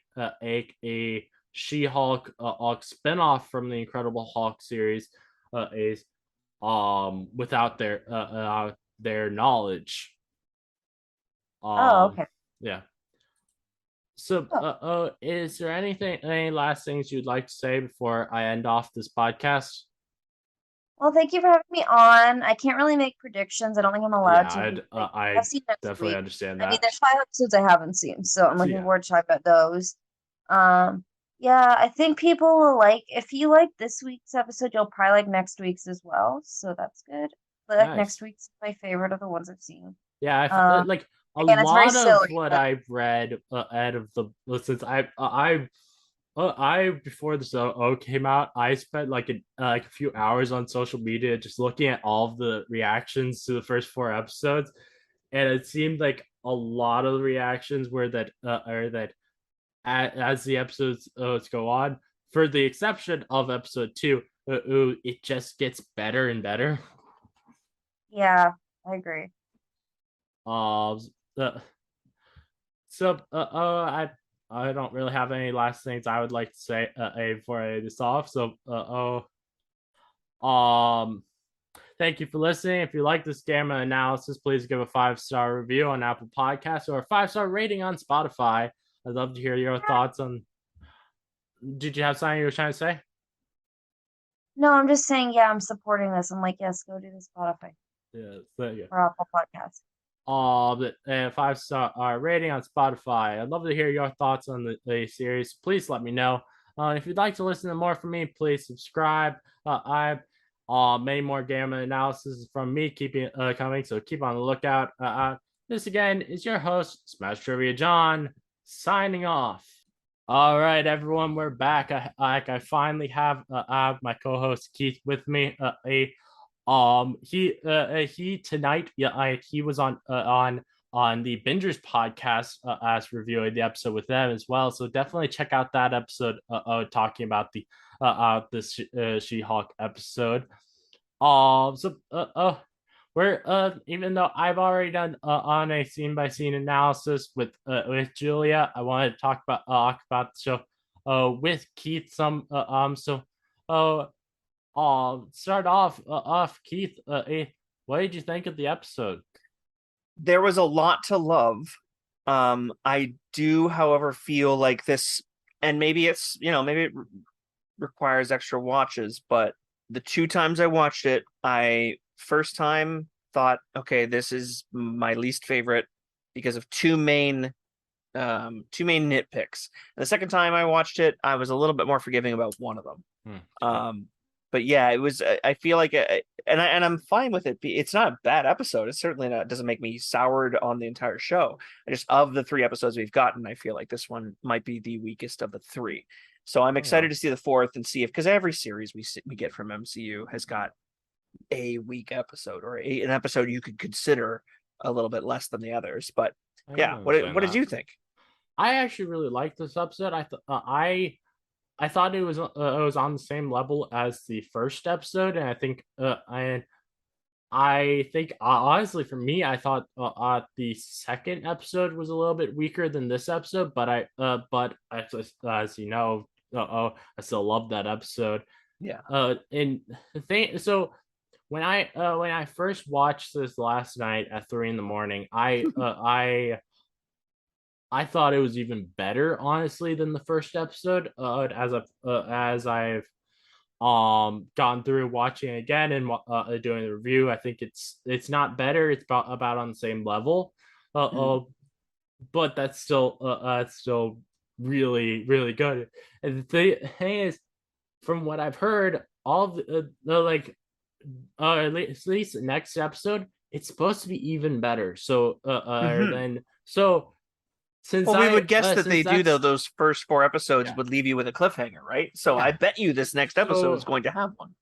She-Hulk spinoff from the Incredible Hulk series without their knowledge. Oh, okay. Yeah. So, Oh. is there any last things you'd like to say before I end off this podcast? Well, thank you for having me on. I can't really make predictions. I don't think I'm allowed Yeah, to. I I've seen next definitely week. understand I mean, that. there's 5 episodes I haven't seen, so I'm So, looking yeah, forward to talking about those. Um, yeah, I think people will like. If you like this week's episode, you'll probably like next week's as well. So that's good. But like next nice. week's my favorite of the ones I've seen. Yeah, Um, like a Again, it's very lot of silly, what but I've read out of the since I before this came out, I spent like a few hours on social media just looking at all of the reactions to the first 4 episodes, and it seemed like a lot of the reactions were that are that as the episodes go on, for the exception of episode 2, it just gets better and better. yeah, I agree. Uh, uh, So, I don't really have any last things I would like to say before I end this off. So, thank you for listening. If you like this gamma analysis, please give a 5-star review on Apple Podcasts or a 5-star rating on Spotify. I'd love to hear your thoughts on. Did you have something you were trying to say? No, I'm just saying, yeah, I'm supporting this. I'm like, yes, go do the Spotify Yeah, thank you. or Apple Podcast. The 5-star rating on Spotify. I'd love to hear your thoughts on the series. Please let me know. If you'd like to listen to more from me, please subscribe. I many more gamma analysis from me keeping coming, so keep on the lookout. This again is your host, Smash Trivia John, signing off. All right, everyone, we're back. I finally have my co-host Keith with me. He tonight, yeah, he was on the Bingers podcast as reviewing the episode with them as well. So definitely check out that episode talking about the She-Hulk episode. So we're even though I've already done on a scene by scene analysis with Julia, I want to talk about the show with Keith some so start off Keith. What did you think of the episode? There was a lot to love. I do, however, feel like this, and maybe it's, maybe it requires extra watches, but the 2 times I watched it, I first time thought, okay, this is my least favorite because of two main nitpicks. And the second time I watched it, I was a little bit more forgiving about one of them. but yeah, it was. I feel like, and I'm fine with it. It's not a bad episode. It's certainly not. Doesn't make me soured on the entire show. I just, of the 3 episodes we've gotten, I feel like this one might be the weakest of the 3. So I'm excited to see the 4th and see if, because every series we get from MCU has got a weak episode, or an episode you could consider a little bit less than the others. But yeah, what did you think? I actually really liked this episode. I thought it was on the same level as the first episode, and I think honestly, for me, I thought the second episode was a little bit weaker than this episode, but as you know, I still love that episode. Yeah. And the thing, so when I first watched this last night at 3 a.m, I thought it was even better, honestly, than the first episode. As I've gone through watching it again and doing the review, I think it's not better. It's about on the same level. But that's still really, really good. And the thing is, from what I've heard, all at least the next episode, it's supposed to be even better. So since we would guess that they do, though, those first 4 episodes would leave you with a cliffhanger, right? So I bet you this next episode is going to have one.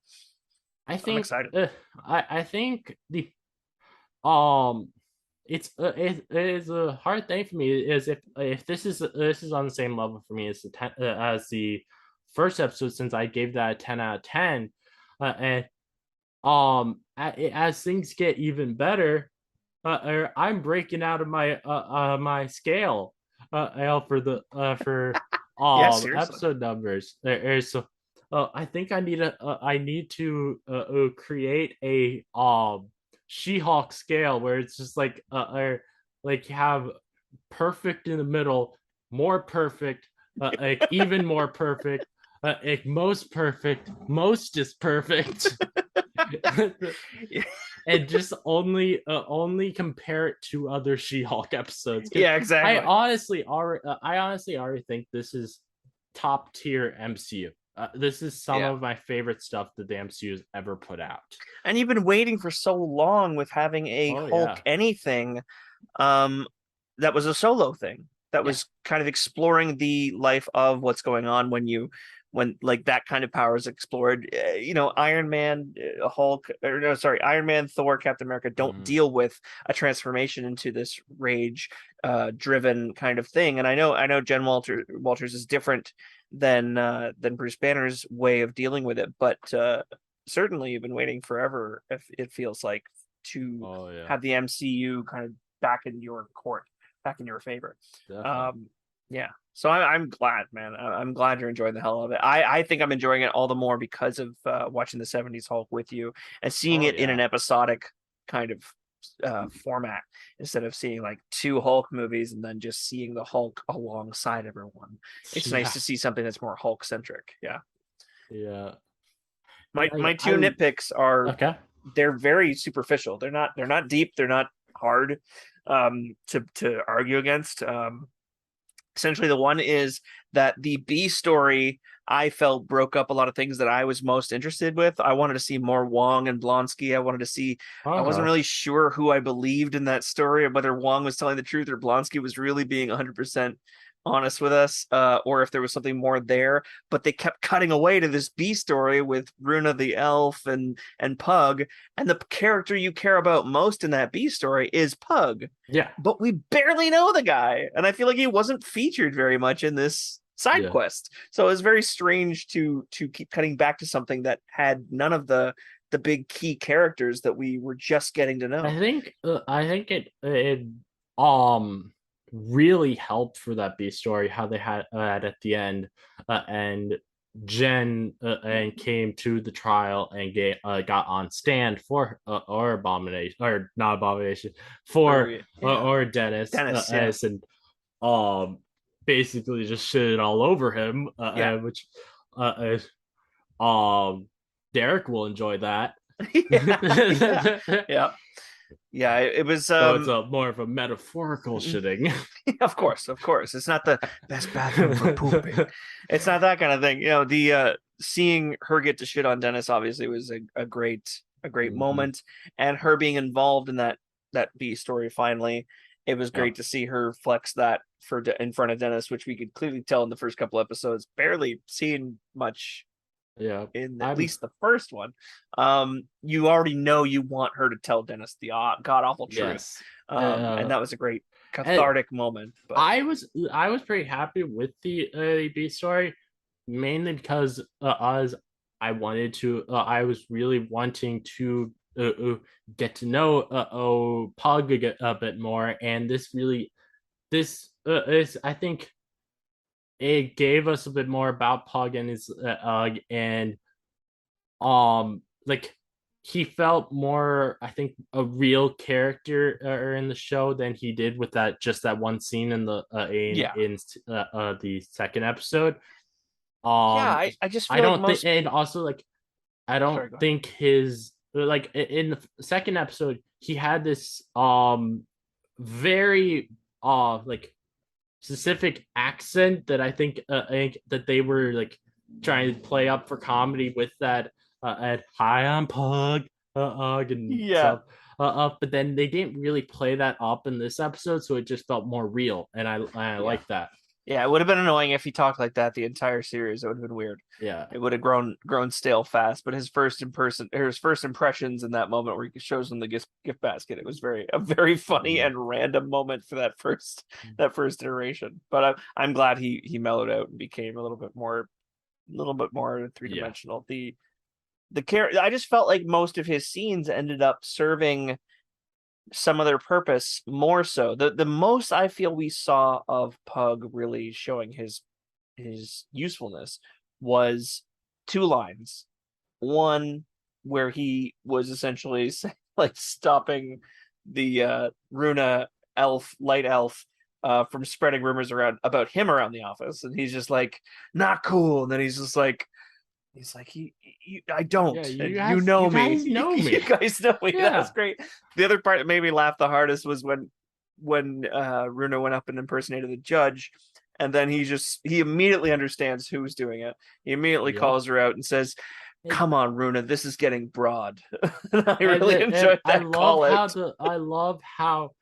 I'm excited. I think it is a hard thing for me is if this is on the same level for me as the first episode, since I gave that a 10 out of 10, and as things get even better, I'm breaking out of my my scale for episode numbers. So I think I need to create a She-Hulk scale where it's just like you have perfect in the middle, more perfect, even more perfect, most perfect, most is perfect. And just only compare it to other She-Hulk episodes. Yeah, exactly. I honestly already think this is top tier MCU. This is some of my favorite stuff that the MCU has ever put out. And you've been waiting for so long with having a Hulk anything that was a solo thing, that was kind of exploring the life of what's going on when like that kind of power is explored. Iron Man, Iron Man, Thor, Captain America don't deal with a transformation into this rage driven kind of thing. And I know Jen Walters is different than Bruce Banner's way of dealing with it, but certainly you've been waiting forever, if it feels like, to have the MCU kind of back in your court, back in your favor. So I'm glad, man. I'm glad you're enjoying the hell of it. I think I'm enjoying it all the more because of watching the 70s Hulk with you and seeing it in an episodic kind of format, instead of seeing like 2 Hulk movies and then just seeing the Hulk alongside everyone. It's nice to see something that's more Hulk centric. My 2 nitpicks are they're very superficial. They're not deep. They're not hard to argue against. Essentially, the one is that the B story, I felt, broke up a lot of things that I was most interested with. I wanted to see more Wong and Blonsky. I wanted to see. I wasn't really sure who I believed in that story, whether Wong was telling the truth or Blonsky was really being 100% honest with us, or if there was something more there. But they kept cutting away to this B story with Runa the elf and Pug, and the character you care about most in that B story is Pug. But we barely know the guy, and I feel like he wasn't featured very much in this side quest. So it was very strange to keep cutting back to something that had none of the big key characters that we were just getting to know. I think it really helped for that B story how they had at the end, and Jen and came to the trial and got on stand for or Abomination, or not Abomination, for or Dennis, and basically just shitted all over him, which Derek will enjoy that. Yeah, it was. So it's a more of a metaphorical shitting. Of course. It's not the best bathroom for pooping. It's not that kind of thing. The seeing her get to shit on Dennis obviously was a great moment, and her being involved in that B story finally. It was great to see her flex that in front of Dennis, which we could clearly tell in the first couple episodes. Barely seen much. Yeah, in at least the first one. You already know you want her to tell Dennis the god awful truth. Yes. And that was a great cathartic moment. But I was pretty happy with the B story, mainly because as I wanted to, I was really wanting to get to know Pug a bit more, and this is, I think, it gave us a bit more about Pug and his and like he felt more, I think, a real character in the show than he did with that one scene in the the second episode. I just feel I don't think, and also like I don't think his like in the second episode he had this very like specific accent that I think that they were like trying to play up for comedy with that at hi I'm Pug and stuff. But then they didn't really play that up in this episode, so it just felt more real, and I like that. Yeah, it would have been annoying if he talked like that the entire series. It would have been weird. Yeah, it would have grown stale fast. But his first impressions in that moment where he shows them the gift basket, it was a very funny and random moment for that first iteration. But I'm glad he mellowed out and became a little bit more three-dimensional. The character, I just felt like most of his scenes ended up serving some other purpose more so. The most I feel we saw of Pug really showing his usefulness was 2 lines. One where he was essentially like stopping the Runa light elf from spreading rumors about him around the office, and he's just like, not cool. And then he's just like, I don't. Yeah, you know me. You guys know me. You guys know me. Yeah. That was great. The other part that made me laugh the hardest was when Runa went up and impersonated the judge, and then he immediately understands who's doing it. He immediately calls her out and says, "Come on, Runa, this is getting broad." I really enjoyed that call out. I love how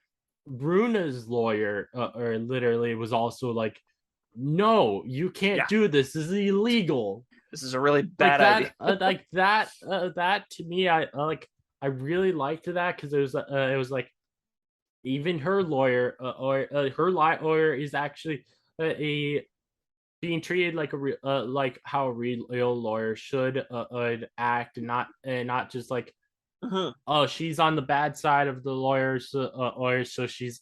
Runa's lawyer literally was also like, "No, you can't do this. This is illegal. This is a really bad idea." That to me, I really liked that, because it was like even her lawyer her lawyer is actually being treated like like how a real lawyer should act, and not just like oh, she's on the bad side of the lawyers so she's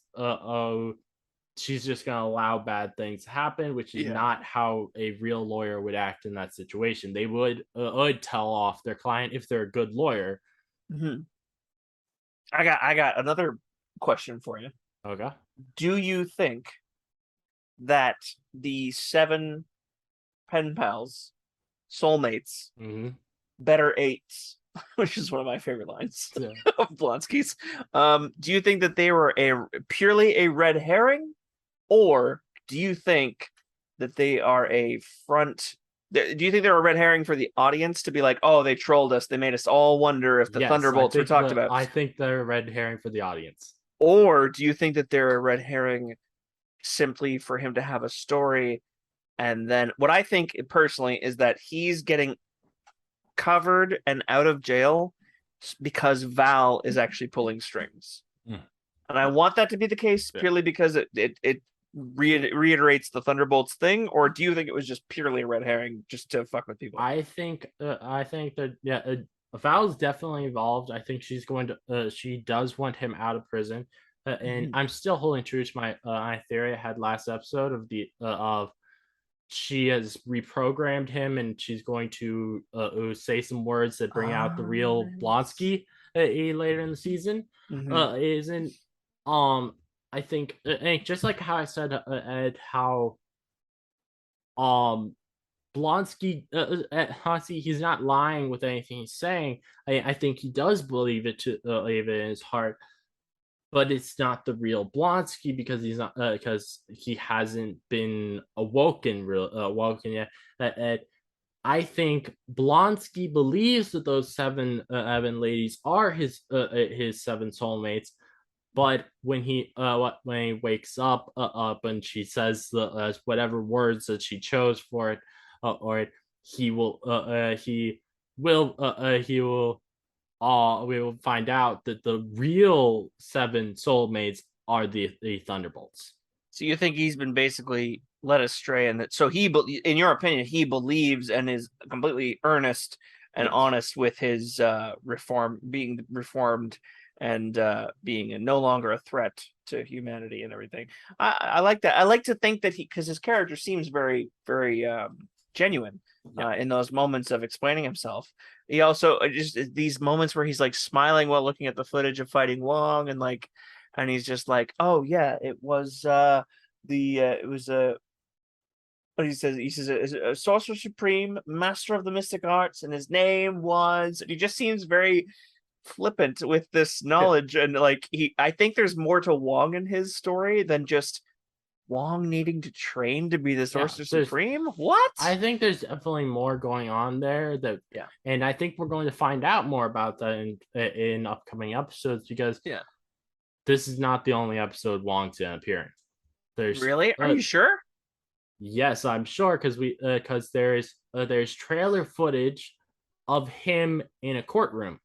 just going to allow bad things to happen, which is not how a real lawyer would act in that situation. They would tell off their client if they're a good lawyer. I got another question for you. Okay. Do you think that the 7 pen pals, soulmates, better 8s, which is one of my favorite lines of Blonsky's, do you think that they were purely a red herring? Or do you think that they are do you think they're a red herring for the audience to be like, oh, they trolled us, they made us all wonder if the Thunderbolts were talked about? I think they're a red herring for the audience. Or do you think that they're a red herring simply for him to have a story? And then what I think personally is that he's getting covered and out of jail because Val is actually pulling strings. And I want that to be the case purely because it reiterates the Thunderbolts thing. Or do you think it was just purely a red herring just to fuck with people? I think that Val's definitely involved. I think she's going to she does want him out of prison, and I'm still holding true to my theory I had last episode of she has reprogrammed him, and she's going to say some words that bring out the real Blonsky later in the season. Isn't I think just like how I said at how Blonsky he's not lying with anything he's saying. I think he does believe it in his heart. but it's not the real Blonsky because he's not because he hasn't been awoken yet. I think Blonsky believes that those seven ladies are his seven soulmates, but when he wakes up and she says the whatever words that she chose for it, or he will we will find out that the real seven soulmates are the Thunderbolts. So you think he's been basically led astray, and that so in your opinion, he believes and is completely earnest and honest with his being reformed, and being no longer a threat to humanity and everything. I like that. I like to think that because his character seems very, very genuine in those moments of explaining himself. He also just these moments where he's like smiling while looking at the footage of fighting Wong, and he's just like, oh yeah, it was it was a what he says a sorcerer supreme, master of the mystic arts, and his name was, and he just seems very flippant with this knowledge. And like I think there's more to Wong in his story than just Wong needing to train to be the Sorcerer Supreme. What? I think there's definitely more going on there and I think we're going to find out more about that in upcoming episodes, because this is not the only episode Wong's gonna appear in. There's really? Are you sure? Yes, I'm sure, because there's trailer footage of him in a courtroom.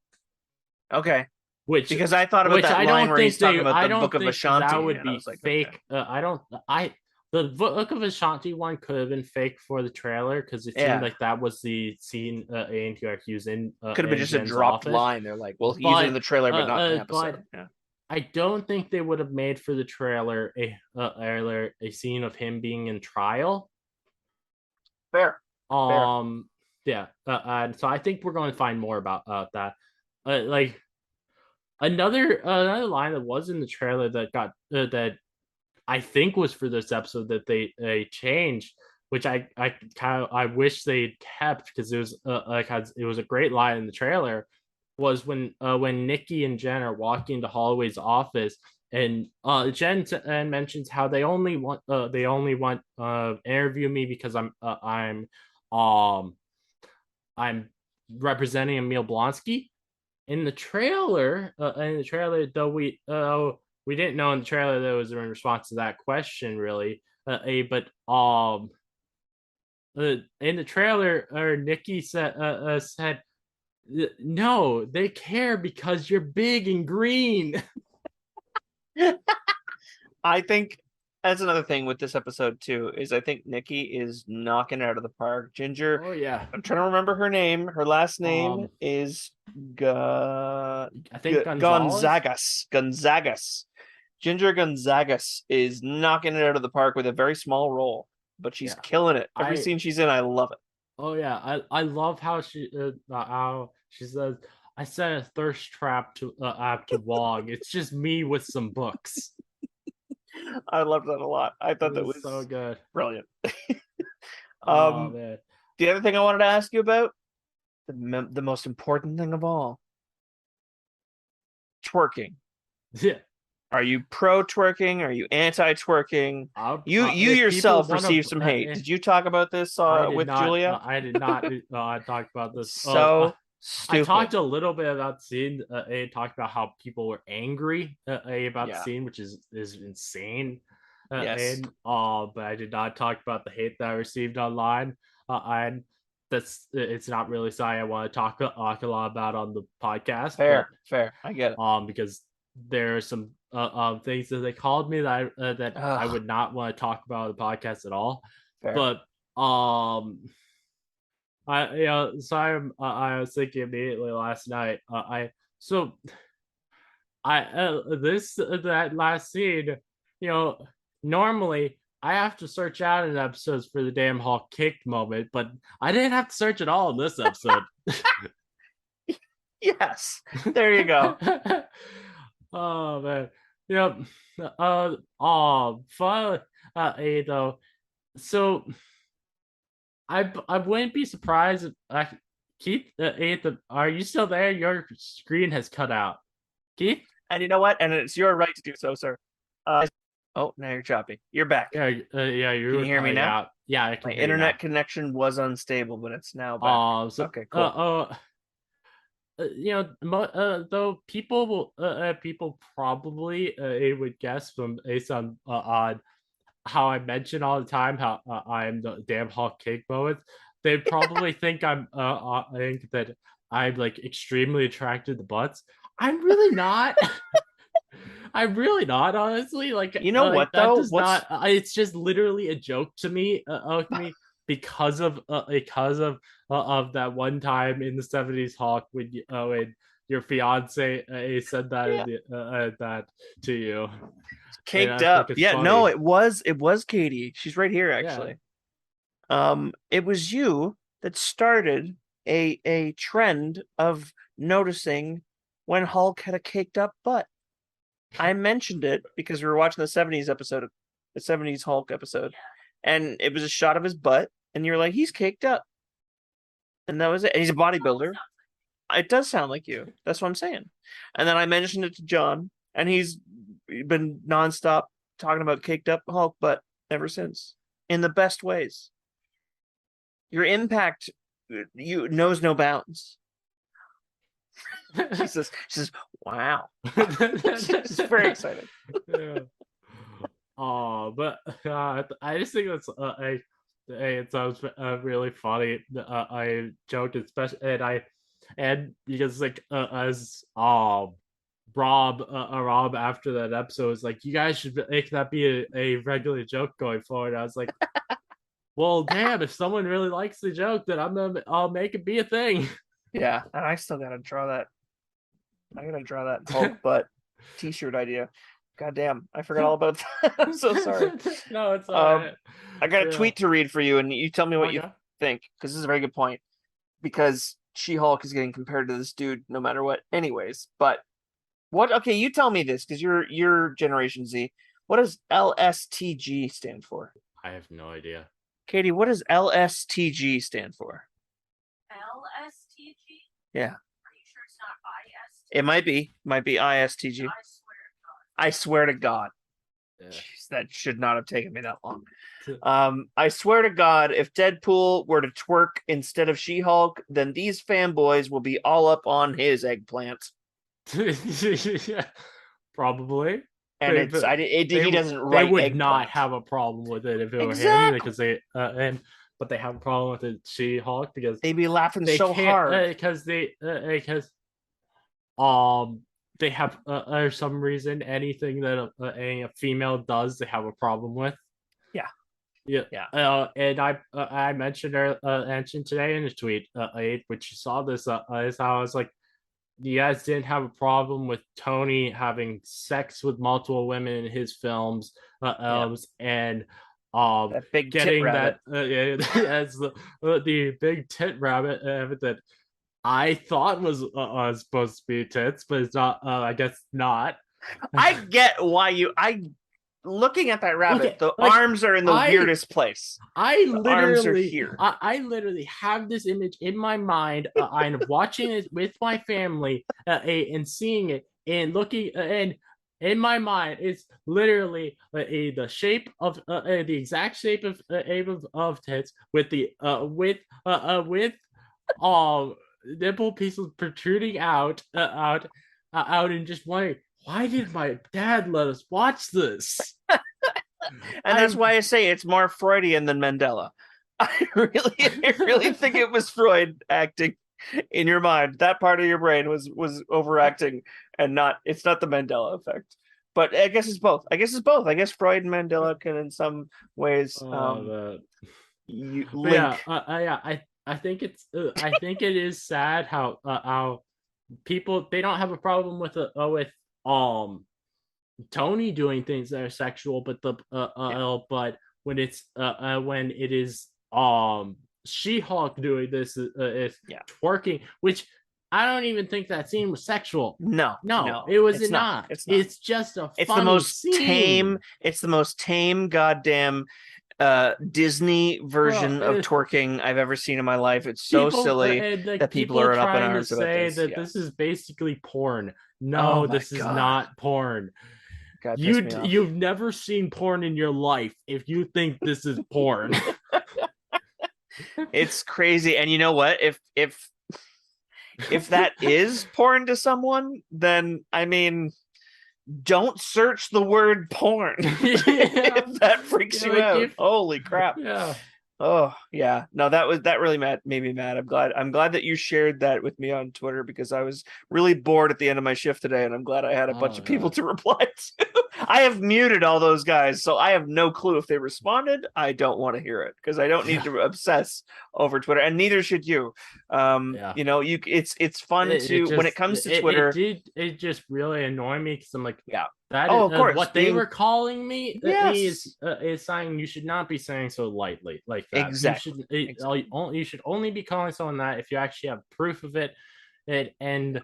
Okay. Because I thought about that line where he's talking about the Book of Ashanti. That would be fake. Okay. The Book of Ashanti one could have been fake for the trailer, because it seemed like that was the scene Antioch was in. Could have been just a dropped line. They're like, well, he's in the trailer, but not in the episode. I don't think they would have made for the trailer a scene of him being in trial. Fair. Yeah. And so I think we're going to find more about that. Like another line that was in the trailer that got that I think was for this episode that they changed, which I wish they'd kept, because it was a great line in the trailer, was when Nikki and Jen are walking into Holloway's office, and Jen mentions how they only want interview me because I'm representing Emil Blonsky. In the trailer, though we didn't know in the trailer that it was in response to that question, really. But in the trailer, Nikki said, no, they care because you're big and green. I think that's another thing with this episode too, is I think Nikki is knocking it out of the park. Ginger. Oh yeah. I'm trying to remember her name. Her last name is I think Gonzagas. Ginger Gonzagas is knocking it out of the park with a very small role, but she's killing it. Every scene she's in, I love it. Oh yeah, I love how she says, I set a thirst trap to Wong. It's just me with some books. I loved that a lot. I thought that was so good. Brilliant. Man. The other thing I wanted to ask you about, the most important thing of all, twerking. Yeah. Are you pro twerking? Are you anti twerking? You yourself received some hate. Did you talk about this with Julia? I did not talk about this. Stupid. I talked a little bit about the scene. I talked about how people were angry about the scene, which is insane. Yes. But I did not talk about the hate that I received online. And it's not really something I want to talk a lot about on the podcast. Fair. I get it. Because there are some things that they called me that I would not want to talk about on the podcast at all. Fair. But I was thinking immediately last night. That last scene, normally I have to search out in episodes for the damn Hulk kicked moment, but I didn't have to search at all in this episode. Yes, there you go. Oh man, fun. Though, so I wouldn't be surprised if Keith. Are you still there? Your screen has cut out. Keith? And you know what? And it's your right to do so, sir. Oh, now you're choppy. You're back. Yeah, yeah. Can you hear me now? Out. Yeah, I can. My hear internet you connection was unstable, but it's now back. Okay, cool. Though people will, people probably would guess from based on how I mention all the time how I'm the damn Hulk cake moments. They probably think think that I'm like extremely attracted to butts. I'm really not. I'm really not, honestly. Like, you know what that though? Does not. It's just literally a joke to me. Because of that one time in the '70s Hawk when your fiance said that that to you. Caked up. Yeah, funny. No, it was Katie. She's right here actually. Yeah. It was you that started a trend of noticing when Hulk had a caked up butt. I mentioned it because we were watching the '70s Hulk episode, and it was a shot of his butt, and you're like, he's caked up, and that was it. And he's a bodybuilder. It does sound like you. That's what I'm saying. And then I mentioned it to John, and he's been nonstop talking about caked up Hulk butt ever since, in the best ways. Your impact, knows no bounds. she says, wow. She's very excited. Yeah. But I just think that's it sounds really funny. I joked, especially, and because like as Rob after that episode was like, you guys should make that be a regular joke going forward. I was like, well, damn, if someone really likes the joke, then I'll make it be a thing. Yeah, and I still gotta draw that. I gotta draw that Hulk butt t-shirt idea. God damn, I forgot all about that. I'm so sorry. No, it's all right. I got a tweet to read for you, and you tell me what you think, because this is a very good point. Because She-Hulk is getting compared to this dude no matter what, anyways. But what? Okay, you tell me this, because you're Generation Z. What does LSTG stand for? I have no idea. Katie, what does LSTG stand for? LSTG? Yeah. It might be ISTG. I swear to God. Yeah. Jeez, that should not have taken me that long. I swear to God, if Deadpool were to twerk instead of She-Hulk, then these fanboys will be all up on his eggplant. Yeah, probably. And he doesn't write. They would eggplant. Not have a problem with it if it were him, because but they have a problem with the She-Hulk because they'd be laughing so hard because they have for some reason anything that a female does they have a problem with. Yeah. And I mentioned today in a tweet, which you saw this is how I was like, you guys didn't have a problem with Tony having sex with multiple women in his films, and that big getting tit rabbit. that as the big tit rabbit that I thought was supposed to be tits, but it's not. I guess not. I get why looking at that rabbit, the arms are in the weirdest place. Arms are here. I literally have this image in my mind. I'm watching it with my family and seeing it and looking and in my mind, it's literally the shape of the exact shape of tits with the nipple pieces protruding out and just wondering, why did my dad let us watch this? And that's why I say it's more Freudian than Mandela. I really think it was Freud acting in your mind. That part of your brain was overacting, and it's not the Mandela effect. But I guess it's both. I guess Freud and Mandela can, in some ways, link. I think it is sad how people, they don't have a problem with Tony doing things that are sexual, but but when it is She-Hulk doing this is twerking, which I don't even think that scene was sexual. No, it was not. It's just a. It's the most scene. tame. It's the most tame goddamn Disney version of twerking I've ever seen in my life. It's so silly that people are up in arms about this. That this is basically porn. Oh No, my this is God. not porn. God, pissed me off. You've never seen porn in your life if you think this is porn. It's crazy. And you know what? If that is porn to someone, then I mean, don't search the word porn. If that freaks you out. Holy crap. Yeah. Oh yeah, no, that really made me mad. I'm glad that you shared that with me on Twitter, because I was really bored at the end of my shift today, and I'm glad I had a bunch of people to reply to. I have muted all those guys, so I have no clue if they responded. I don't want to hear it because I don't need to obsess over Twitter, and neither should you. You know, it's fun when it comes to Twitter. It just really annoyed me because I'm like, yeah. That of course. What they were calling me yes. is saying you should not be saying so lightly like that. Exactly. You should only be calling someone that if you actually have proof of it. And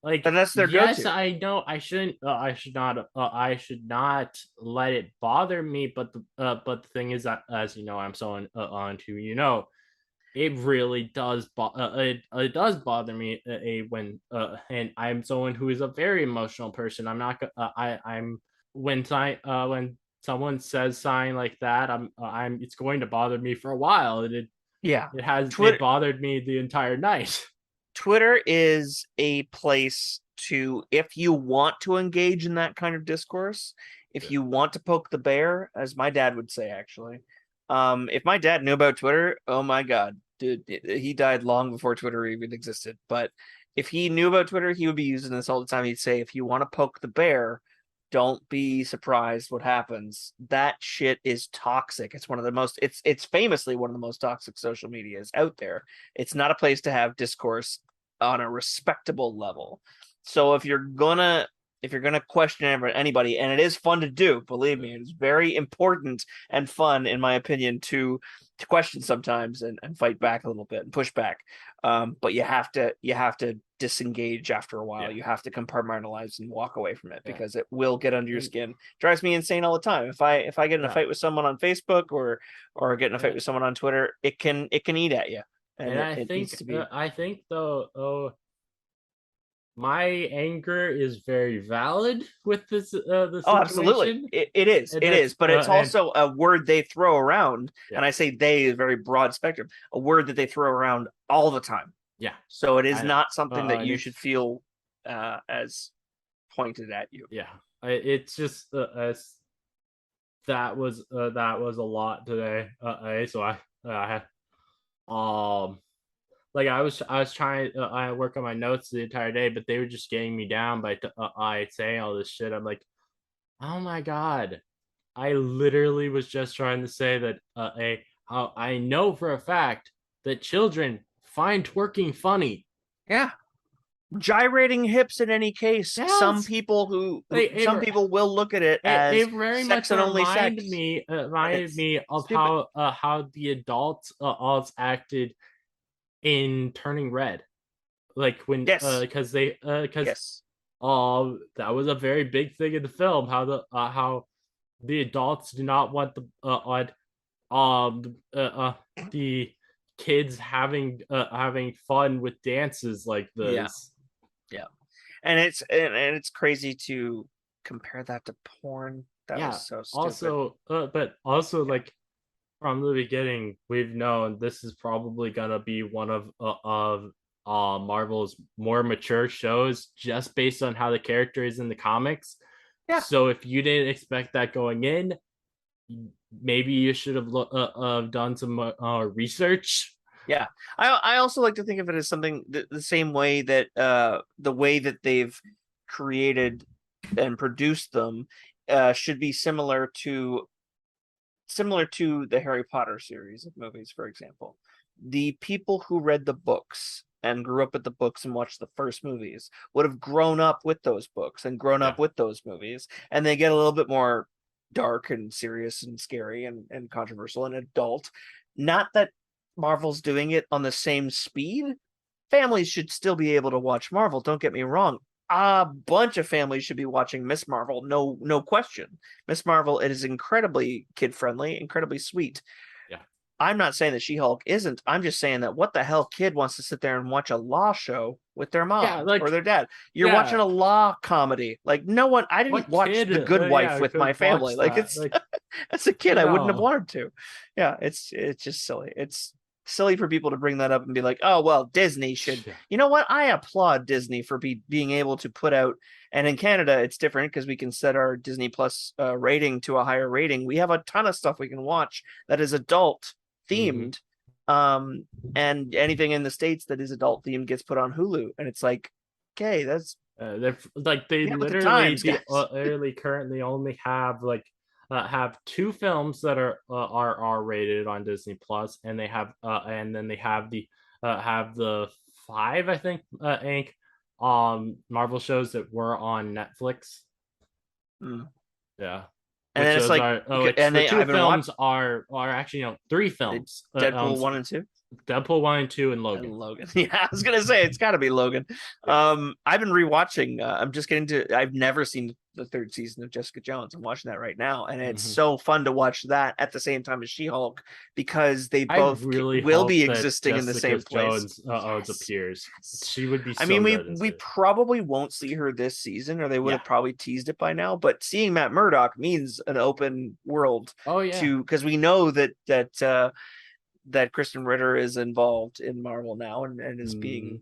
like, and that's their yes, go-to. I know I shouldn't. I should not let it bother me. But the thing is that, as you know, I'm so on to, you know, it really does it does bother me when and I'm someone who is a very emotional person. I'm not I'm when someone says something like that, I'm it's going to bother me for a while. It bothered me the entire night. Twitter is a place to, if you want to engage in that kind of discourse, if you want to poke the bear, as my dad would say, actually. If my dad knew about Twitter, oh my God, dude, he died long before Twitter even existed. But if he knew about Twitter, he would be using this all the time. He'd say, if you want to poke the bear, don't be surprised what happens. That shit is toxic. It's one of the most, it's famously one of the most toxic social medias out there. It's not a place to have discourse on a respectable level. So if you're gonna question anybody, and it is fun to do, believe me, it's very important and fun, in my opinion, to question sometimes and fight back a little bit and push back. But you have to disengage after a while. Yeah. You have to compartmentalize and walk away from it, because it will get under your skin. It drives me insane all the time. If I get in a fight with someone on Facebook or get in a fight with someone on Twitter, it can eat at you. And I think though, my anger is very valid with this. The oh, absolutely, it is. But it's also a word they throw around, and I say they is a very broad spectrum. A word that they throw around all the time. Yeah. So it is not something that you should feel as pointed at you. Yeah. It's just that was a lot today. So I had like I was trying I work on my notes the entire day, but they were just getting me down by I saying all this shit. I'm like, oh my God, I literally was just trying to say that how I know for a fact that children find twerking funny. Yeah. Gyrating hips in any case. Yes. Some people will look at it as it very sex much and only sex. Reminded me of stupid. How the adults acted in Turning Red, like when because that was a very big thing in the film. How the adults do not want the kids having fun with dances like this. Yeah. And it's crazy to compare that to porn. That was so stupid. But also like from the beginning, we've known this is probably gonna be one of Marvel's more mature shows, just based on how the character is in the comics. Yeah. So if you didn't expect that going in, maybe you should have done some research. Yeah, I also like to think of it as something the same way that the way that they've created and produced them should be similar to the Harry Potter series of movies, for example. The people who read the books and grew up with the books and watched the first movies would have grown up with those books and grown up with those movies, and they get a little bit more dark and serious and scary and controversial and adult. Not that Marvel's doing it on the same speed. Families should still be able to watch Marvel, don't get me wrong. a bunch of families should be watching Miss Marvel. No question. Miss Marvel, it is incredibly kid friendly, incredibly sweet. Yeah. I'm not saying that She-Hulk isn't. I'm just saying that what the hell kid wants to sit there and watch a law show with their mom or their dad? You're watching a law comedy. Like no one. I didn't watch The Good Wife with my family. Like it's as a kid, I wouldn't have wanted to. Yeah, it's just silly. It's silly for people to bring that up and be like, oh well, Disney should. You know what? I applaud Disney for being able to put out. And in Canada, it's different because we can set our Disney Plus rating to a higher rating. We have a ton of stuff we can watch that is adult themed. And anything in the States that is adult themed gets put on Hulu, and it's like, okay, that's they're like they literally currently only have have 2 films that are R-rated on Disney Plus, and they have and then they have the 5, I think, Marvel shows that were on Netflix. Yeah. And then it's like, the 2 films are actually 3 films. Deadpool 1 and 2. Deadpool 1 and 2 and Logan. Yeah, I was gonna say it's got to be Logan. I've been rewatching. I'm just getting to. I've never seen the 3rd season of Jessica Jones. I'm watching that right now, and it's so fun to watch that at the same time as She-Hulk because they both will be existing in the same place. Jones appears. She would be. I mean, we probably won't see her this season, or they would have probably teased it by now. But seeing Matt Murdock means an open world. Oh yeah. Because we know that Kristen Ritter is involved in Marvel now and is being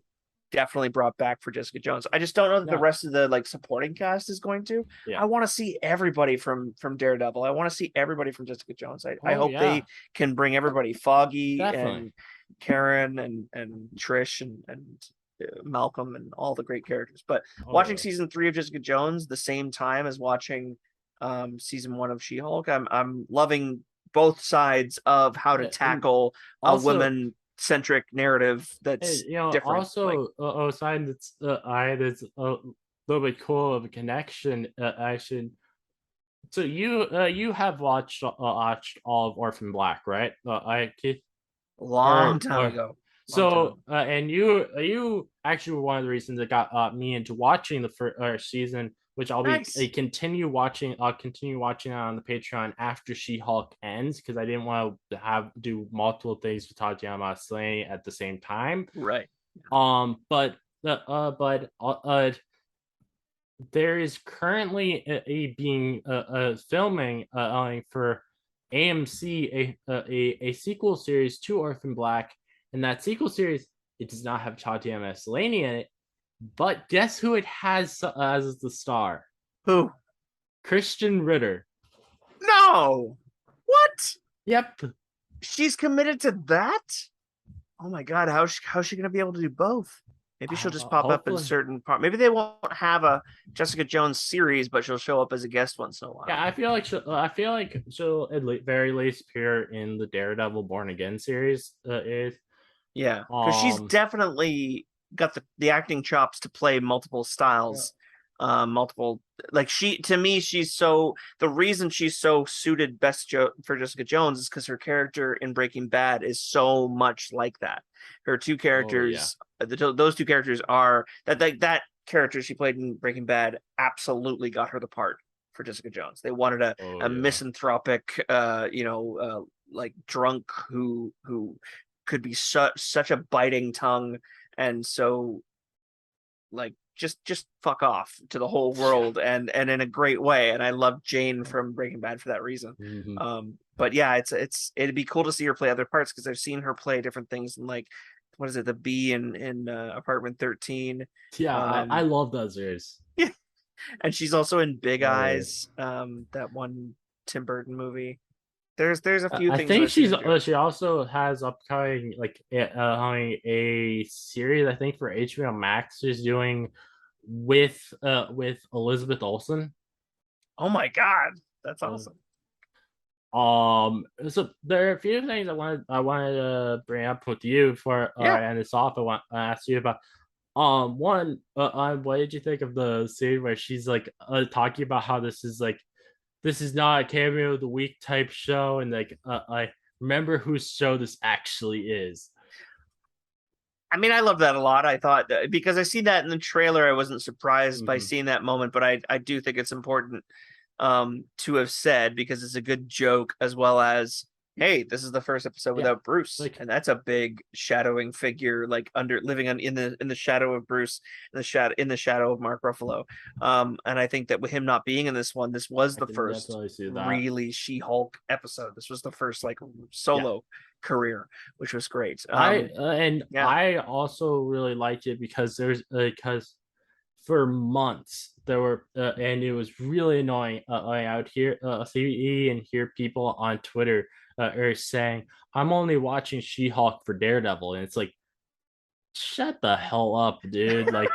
definitely brought back for Jessica Jones. I just don't know that the rest of the supporting cast is going to. I want to see everybody from Daredevil. I want to see everybody from Jessica Jones. I hope they can bring everybody. Foggy and Karen and Trish and Malcolm and all the great characters. But watching season 3 of Jessica Jones the same time as watching season 1 of She-Hulk, I'm loving both sides of how to tackle a women-centric narrative that's different. Also, a side that's it's a little bit cool of a connection. Actually, so you have watched all of Orphan Black, right? Long time ago. So and you actually were one of the reasons that got me into watching the first season, which I'll continue watching. I'll continue watching on the Patreon after She-Hulk ends because I didn't want to do multiple things with Tatiana Maslany at the same time. Right. But there is currently being filming for AMC a sequel series to Orphan Black, and that sequel series, it does not have Tatiana Maslany in it. But guess who it has as the star? Who? Christian Ritter. No. What? Yep. She's committed to that? Oh my God. How's she going to be able to do both? Maybe she'll just pop up in certain parts. Maybe they won't have a Jessica Jones series, but she'll show up as a guest once in a while. Yeah, I feel like she'll at very least appear in the Daredevil Born Again series. Yeah, because she's definitely got the acting chops to play multiple styles, multiple she's so the reason she's so suited best for Jessica Jones is because her character in Breaking Bad is so much like that. Her 2 characters, those 2 characters are that character she played in Breaking Bad absolutely got her the part for Jessica Jones. They wanted a misanthropic, drunk who could be such a biting tongue and so just fuck off to the whole world and in a great way. And I love Jane from Breaking Bad for that reason. But yeah, it'd be cool to see her play other parts because I've seen her play different things in what is it, the bee in Apartment 13. I love that series. Yeah, and she's also in Big Eyes, that one Tim Burton movie. There's a few things. I think she also has upcoming a series, I think, for HBO Max she's doing with Elizabeth Olsen. Oh my God, that's awesome. So there are a few things I wanted to bring up with you before I end this off. I want to ask you about one. What did you think of the scene where she's talking about how this is not a cameo of the week type show, and I remember whose show this actually is. I mean, I love that a lot. I thought because I seen that in the trailer, I wasn't surprised by Mhm. seeing that moment, but I do think it's important to have said because it's a good joke as well as hey, this is the first episode without Bruce, like- and that's a big shadowing figure, like under living in the shadow of Bruce, in the shadow of Mark Ruffalo. And I think that with him not being in this one, this was I the can first definitely see that. really She-Hulk episode. This was the first like solo career, which was great. Yeah. I also really liked it because because for months there were and it was really annoying. I out here see and hear people on Twitter are saying I'm only watching She-Hulk for Daredevil, and it's like shut the hell up, dude. Like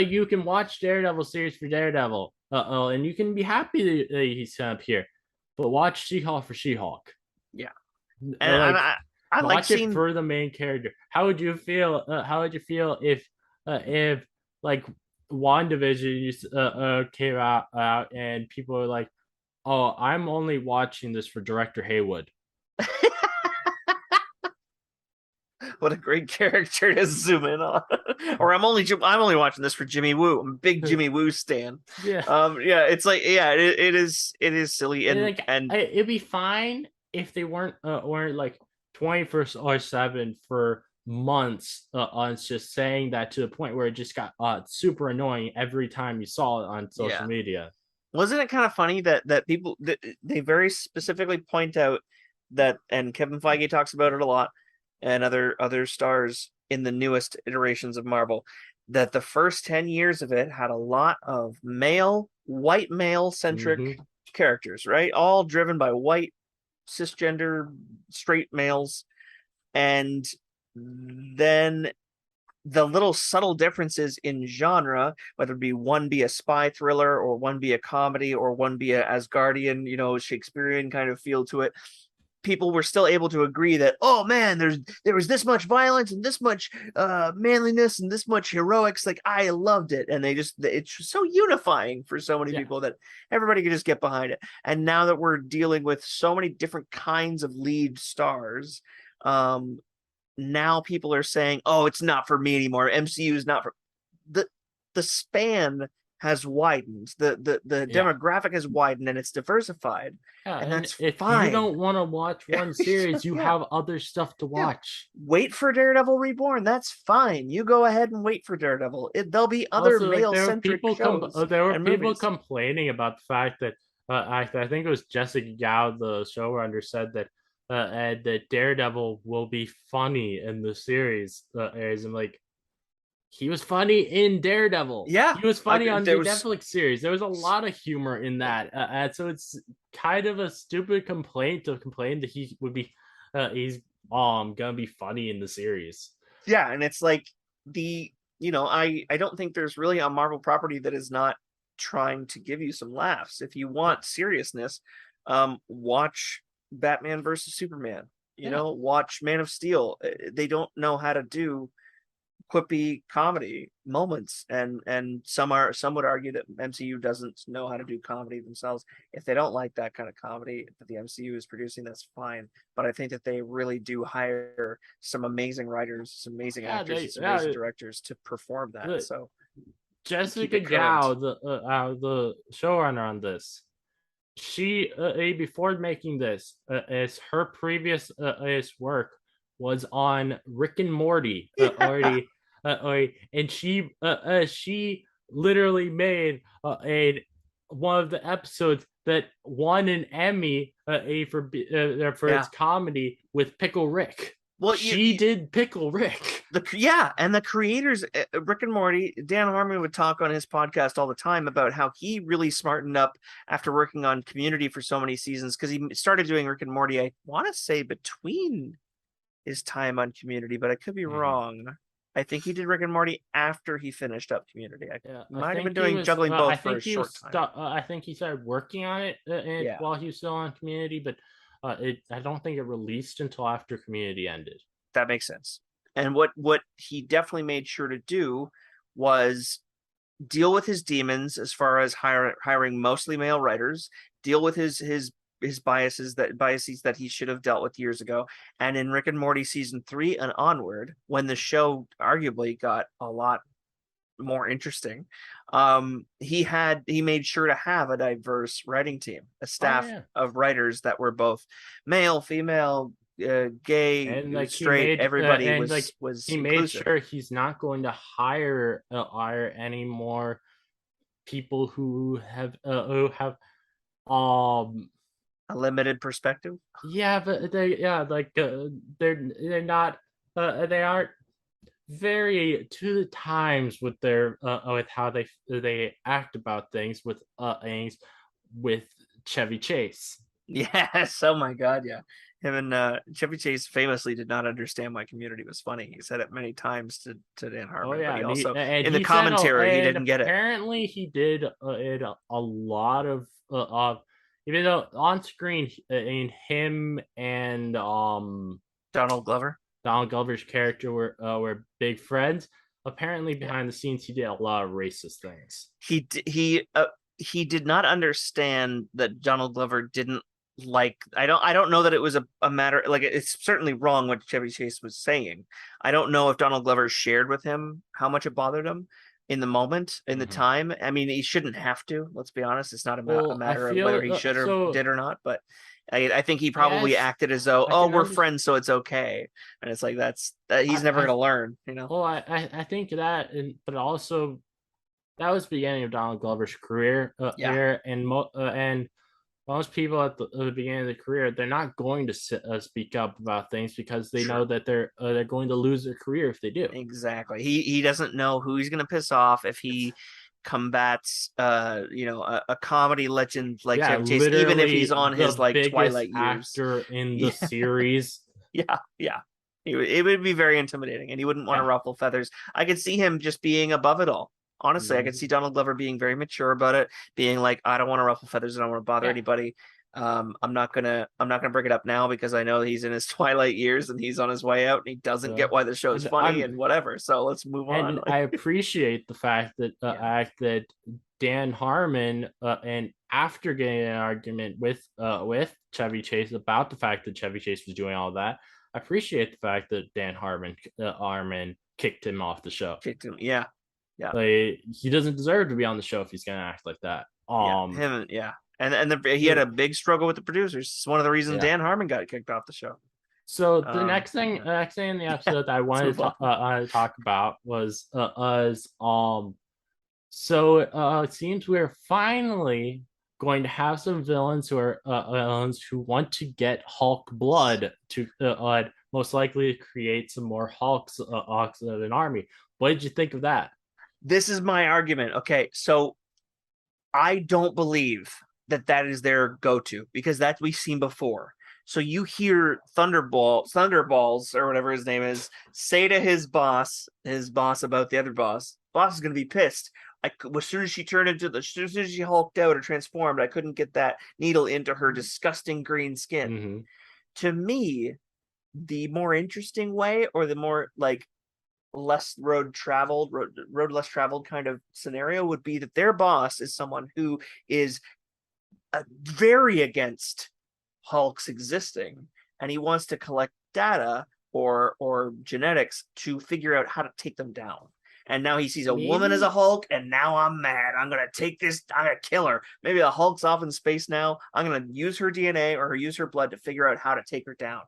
you can watch Daredevil series for Daredevil, and you can be happy that he's up here, but watch She-Hulk for She-Hulk. Yeah. And I like watch it seeing for the main character. How would you feel? How would you feel if like WandaVision came out and people were like, "Oh, I'm only watching this for Director Haywood." what a great character to zoom in on. Or I'm only watching this for Jimmy Woo. I'm a big Jimmy Woo stan. Yeah. Yeah, it's like it is silly and it'd be fine if they weren't like 24/7 for months on just saying that to the point where it just got super annoying every time you saw it on social media. Wasn't it kind of funny that people they very specifically point out that, and Kevin Feige talks about it a lot, and other stars in the newest iterations of Marvel, that the first 10 years of it had a lot of white male centric characters, right? All driven by white cisgender straight males, and then the little subtle differences in genre, whether it be one be a spy thriller or one be a comedy or one be a Asgardian, Shakespearean kind of feel to it, people were still able to agree that, oh man, there was this much violence and this much manliness and this much heroics. Like I loved it, and it's so unifying for so many people that everybody could just get behind it. And now that we're dealing with so many different kinds of lead stars, now people are saying, oh, it's not for me anymore. MCU is not for the span has widened, the demographic has widened, and it's diversified, and that's if fine. you don't want to watch one series, you have other stuff to watch. Wait for Daredevil Reborn. That's fine. You go ahead and wait for Daredevil. There'll be other Also, male-centric shows. There were people movies. complaining about the fact that I think it was Jessica Gao, the showrunner, said that that Daredevil will be funny in the series airs. I'm like, he was funny in Daredevil. Yeah, he was funny on the Netflix series. There was a lot of humor in that, and so it's kind of a stupid complaint to complain that he would be he's gonna be funny in the series. Yeah, and it's like I don't think there's really a Marvel property that is not trying to give you some laughs. If you want seriousness, watch Batman versus Superman. Watch Man of Steel. They don't know how to do quippy comedy moments, and some would argue that MCU doesn't know how to do comedy themselves. If they don't like that kind of comedy that the MCU is producing, that's fine. But I think that they really do hire some amazing writers, some amazing actors, some amazing directors to perform that. So Jessica Gao, the showrunner on this, she before making this, as her previous work was on Rick and Morty already. And she literally made one of the episodes that won an Emmy for its comedy with Pickle Rick. Well, she did Pickle Rick. And the creators, Rick and Morty, Dan Harmon would talk on his podcast all the time about how he really smartened up after working on Community for so many seasons, because he started doing Rick and Morty, I want to say, between his time on Community, but I could be wrong. I think he did Rick and Morty after he finished up Community. I might have been juggling both for a short time. I think he started working on it while he was still on Community, but I don't think it released until after Community ended. That makes sense. And what he definitely made sure to do was deal with his demons as far as hiring mostly male writers, deal with his biases that he should have dealt with years ago. And in Rick and Morty season 3 and onward, when the show arguably got a lot more interesting, he made sure to have a diverse writing team, a staff of writers that were both male, female, gay, and straight. Everybody was he made sure he's not going to hire any more people who have a limited perspective. Yeah, but they're not they aren't very to the times with their with how they act about things with Chevy Chase. Yes, oh my god, yeah. Him and Chevy Chase famously did not understand why Community was funny. He said it many times to Dan Harmon. Oh yeah, but he also and in the commentary he didn't get it. Apparently, he did it a lot of even though on screen, in him and Donald Glover's character were big friends. Apparently, behind the scenes, he did a lot of racist things. He did not understand that Donald Glover didn't like. I don't know that it was a matter, like, it's certainly wrong what Chevy Chase was saying. I don't know if Donald Glover shared with him how much it bothered him in the moment, in the time. I mean, he shouldn't have to. Let's be honest. It's not a matter of whether he should or did or not. But I think he probably acted as though, we're friends, so it's okay. And it's like he's never going to learn, you know. Well, I think that, but also that was the beginning of Donald Glover's career. And most people at the beginning of the career, they're not going to speak up about things because they know that they're going to lose their career if they do. Exactly. He doesn't know who he's going to piss off if he combats a comedy legend like Chevy Chase, even if he's on his Twilight years. Actor in the series. Yeah. It would be very intimidating, and he wouldn't want to ruffle feathers. I could see him just being above it all. Honestly, I could see Donald Glover being very mature about it, being like, I don't want to ruffle feathers, I don't want to bother anybody. I'm not gonna bring it up now because I know he's in his Twilight years and he's on his way out and he doesn't get why the show's funny and whatever. So let's move on. I appreciate the fact that that Dan Harmon and after getting an argument with Chevy Chase about the fact that Chevy Chase was doing all that, I appreciate the fact that Dan Harmon kicked him off the show. Kicked him, yeah. Like, he doesn't deserve to be on the show if he's gonna act like that. He had a big struggle with the producers. It's one of the reasons Dan Harmon got kicked off the show. So the next thing in the episode that I wanted to talk about was it seems we're finally going to have some villains who want to get Hulk blood to most likely create some more Hulks of an army. What did you think of that? This is my argument. Okay, so I don't believe that is their go-to, because that we've seen before. So you hear Thunderballs or whatever his name is, say to his boss about the other boss. Boss is going to be pissed. As soon as she hulked out or transformed, I couldn't get that needle into her disgusting green skin. Mm-hmm. To me, the more interesting way, or the more less road less traveled kind of scenario, would be that their boss is someone who is very against Hulk's existing, and he wants to collect data or genetics to figure out how to take them down. And now he sees a woman as a Hulk, and now I'm mad. I'm gonna kill her. Maybe the Hulk's off in space now. I'm gonna use her DNA or use her blood to figure out how to take her down.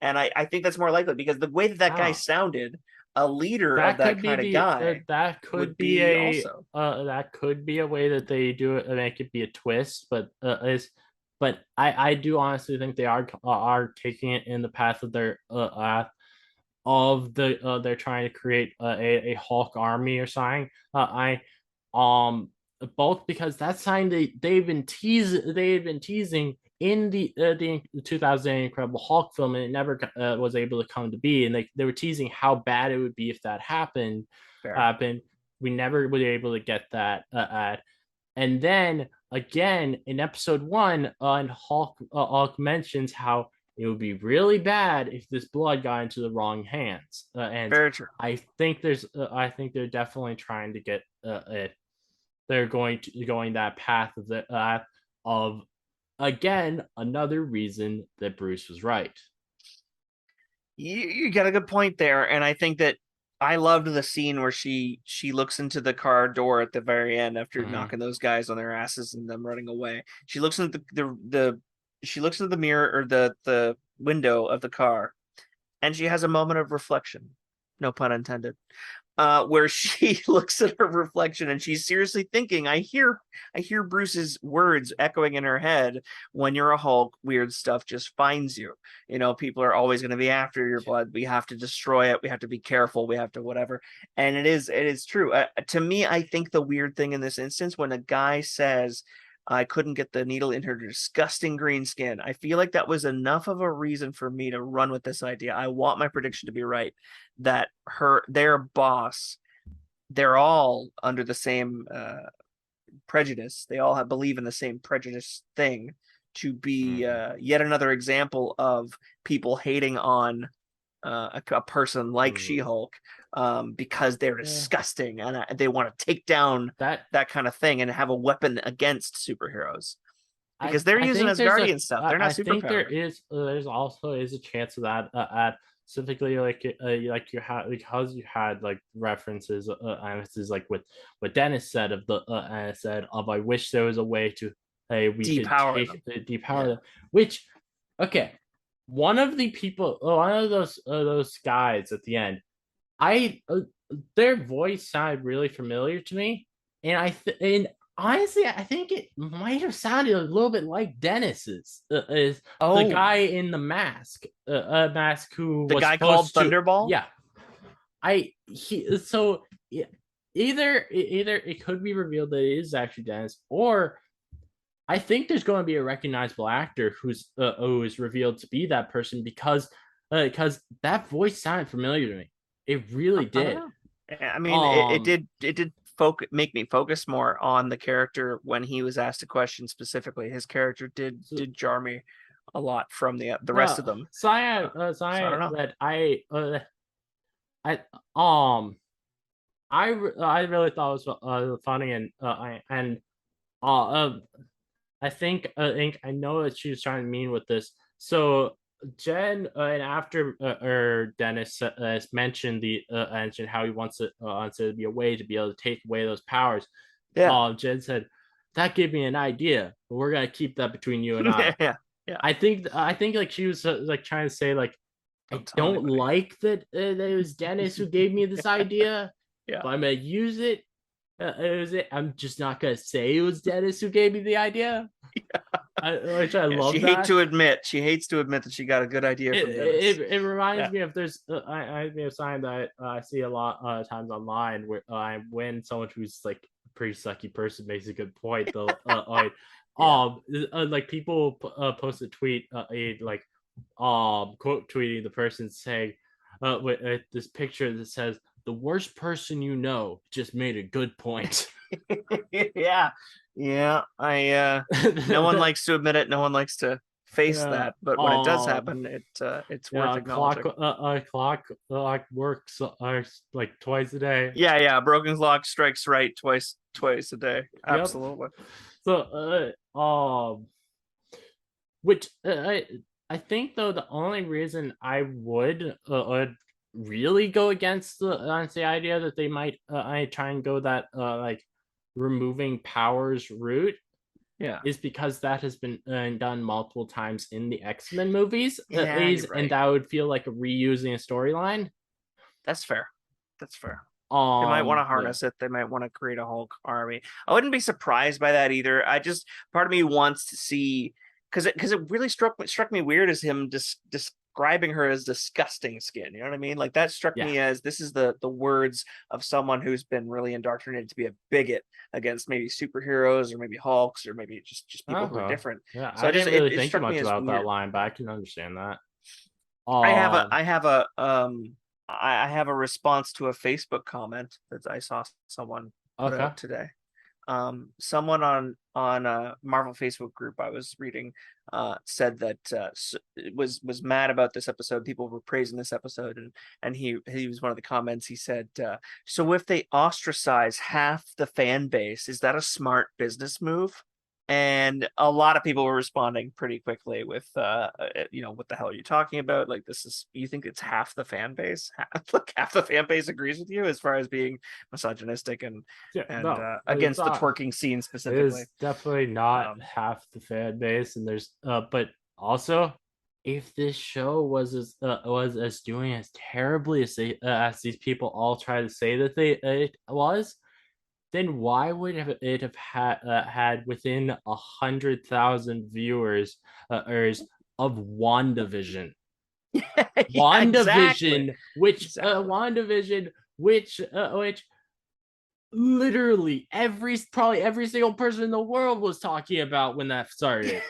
And I think that's more likely, because the way that guy sounded, a leader of that kind of guy, that could be a way that they do it and make it be a twist. But I do honestly think they are taking it in the path of their they're trying to create a Hulk army or something. Both because that's something they've been teasing in the 2008 Incredible Hulk film, and it never was able to come to be. And they were teasing how bad it would be if that happened. We never were able to get that. And then again in episode 1, Hulk mentions how it would be really bad if this blood got into the wrong hands. And very true. I think they're definitely trying to get it. They're going that path of again, another reason that Bruce was right. You got a good point there, and I think that I loved the scene where she looks into the car door at the very end after knocking those guys on their asses and them running away. She looks into she looks into the mirror or the window of the car, and she has a moment of reflection, no pun intended, where she looks at her reflection and she's seriously thinking. I hear Bruce's words echoing in her head. When you're a Hulk, weird stuff just finds you. You know, people are always going to be after your blood. We have to destroy it. We have to be careful. We have to whatever. And it is true. To me, I think the weird thing in this instance, when a guy says, I couldn't get the needle in her disgusting green skin, I feel like that was enough of a reason for me to run with this idea. I want my prediction to be right, that their boss, they're all under the same prejudice. They all believe in the same prejudice thing, to be yet another example of people hating on a person like She-Hulk because they're disgusting and they want to take down that kind of thing and have a weapon against superheroes, because they're using Asgardian stuff. They're not superpowered. I think there's also a chance of that at specifically like you had, because you had like references like what Dennis said of I wish there was a way to we depower could depower them, which one of the people, one of those guys at the end, their voice sounded really familiar to me, and honestly, I think it might have sounded a little bit like Dennis's. The guy in the mask, who the was guy called Thunderball. Yeah, either it could be revealed that it is actually Dennis, or I think there's going to be a recognizable actor who is revealed to be that person, because that voice sounded familiar to me. It really did. I mean, it did make me focus more on the character when he was asked a question specifically. His character did jar me a lot from the rest of them. So I don't know. I really thought it was funny, and I think I know what she was trying to mean with this. So Jen and after Dennis mentioned mentioned how he wants to be a way to be able to take away those powers. Yeah. Jen said, that gave me an idea, but we're gonna keep that between you and I. Yeah. I think like she was like trying to say like, I don't like that it was Dennis who gave me this idea. Yeah. But I'm gonna use it. I'm just not gonna say it was Dennis who gave me the idea. Yeah. Which I love. She hates to admit that she got a good idea from Dennis. It reminds me of there's I have something that I see a lot of times online where when someone who's like a pretty sucky person makes a good point, though. Like people post a tweet like quote tweeting the person saying with this picture that says, the worst person you know just made a good point. Yeah. I no one likes to admit it. No one likes to face that. But when it does happen, it's worth acknowledging. Clock works like twice a day. Yeah. Broken clock strikes right twice a day. Absolutely. Yep. So which I think though the only reason I would really go against the idea that they might try and go that like removing powers route is because that has been done multiple times in the X-Men movies, right. And that would feel like reusing a storyline. That's fair. They might want to harness it. They might want to create a Hulk army. I wouldn't be surprised by that either. Part of me wants to see, because it really struck me weird as him describing her as disgusting skin. You know what I mean? Like that struck me as, this is the words of someone who's been really indoctrinated to be a bigot against maybe superheroes or maybe Hulks or maybe just people who are different. Yeah, so I didn't really think much about that line, but I can understand that. I have a response to a Facebook comment that I saw someone put out today. Someone on a Marvel Facebook group I was reading said that was mad about this episode. People were praising this episode, and he was one of the comments. He said, so if they ostracize half the fan base, is that a smart business move? And a lot of people were responding pretty quickly with, what the hell are you talking about? Like, you think it's half the fan base? Look, half the fan base agrees with you as far as being misogynistic and against the twerking scene specifically. It is definitely not half the fan base, and there's but also, if this show was as doing as terribly as these people all try to say that it was, then why would it have had within 100,000 viewers of WandaVision? WandaVision, exactly. which literally probably every single person in the world was talking about when that started.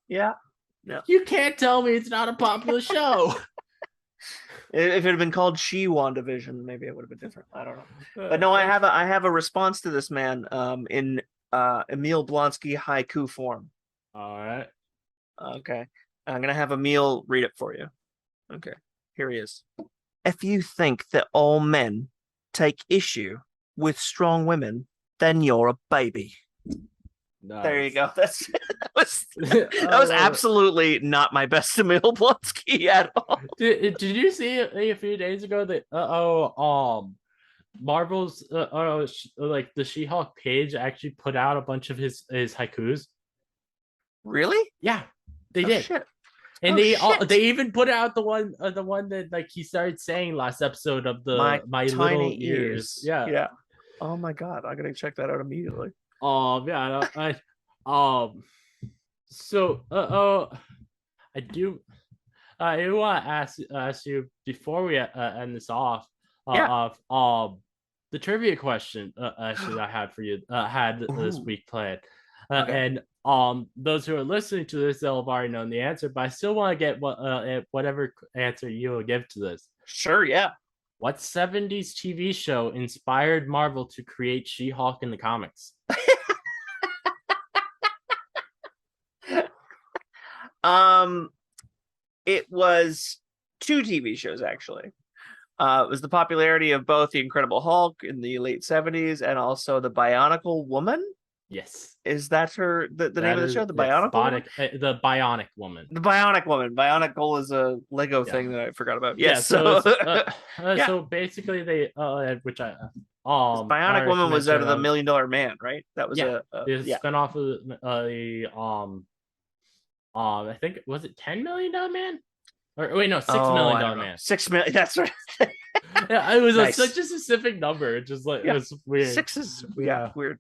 Yeah. No. You can't tell me it's not a popular show. If it had been called WandaVision, maybe it would have been different. I don't know. But no, I have a response to this man in Emil Blonsky haiku form. All right. Okay. I'm going to have Emil read it for you. Okay. Here he is. If you think that all men take issue with strong women, then you're a baby. Nice. There you go. That was absolutely not my best Emil Blonsky at all. Did you see a few days ago that Marvel's like the She-Hulk page actually put out a bunch of his haikus? Really? Yeah, they did. Shit. And they even put out the one that like he started saying last episode of the my tiny little ears. Yeah. Oh my god, I'm gonna check that out immediately. Yeah, so I do want to ask you before we end this off the trivia question actually I had for you this week planned. Okay. And those who are listening to this, they'll have already known the answer, but I still want to get whatever answer you will give to this. Sure, yeah. What 70s TV show inspired Marvel to create She-Hulk in the comics? It was 2 TV shows actually. It was the popularity of both the Incredible Hulk in the late 70s and also the Bionicle Woman. Yes. Is that the name of the show? The Bionicle Woman? The Bionic Woman. The Bionic Woman. Bionicle is a Lego thing that I forgot about. Yes. Yeah, so basically they which I Bionic Woman was out of the $1 Million Man, right? That was a spinoff of I think was it $10 Million Man? Or wait, no, $6 Million Man. 6 million. That's right. Yeah, it was such a specific number. It just it was weird. 6 is weird.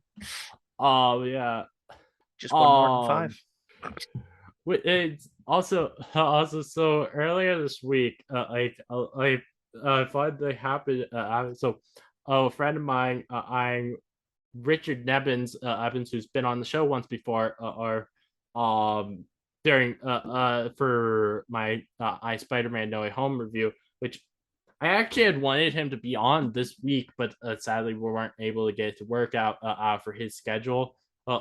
Yeah. Just one more than 5. It's also so earlier this week, I thought they happened. So a friend of mine, I'm Richard Nebens, who's been on the show once before, during for my I Spider-Man No Way Home review, which I actually had wanted him to be on this week, but sadly we weren't able to get it to work out for his schedule. He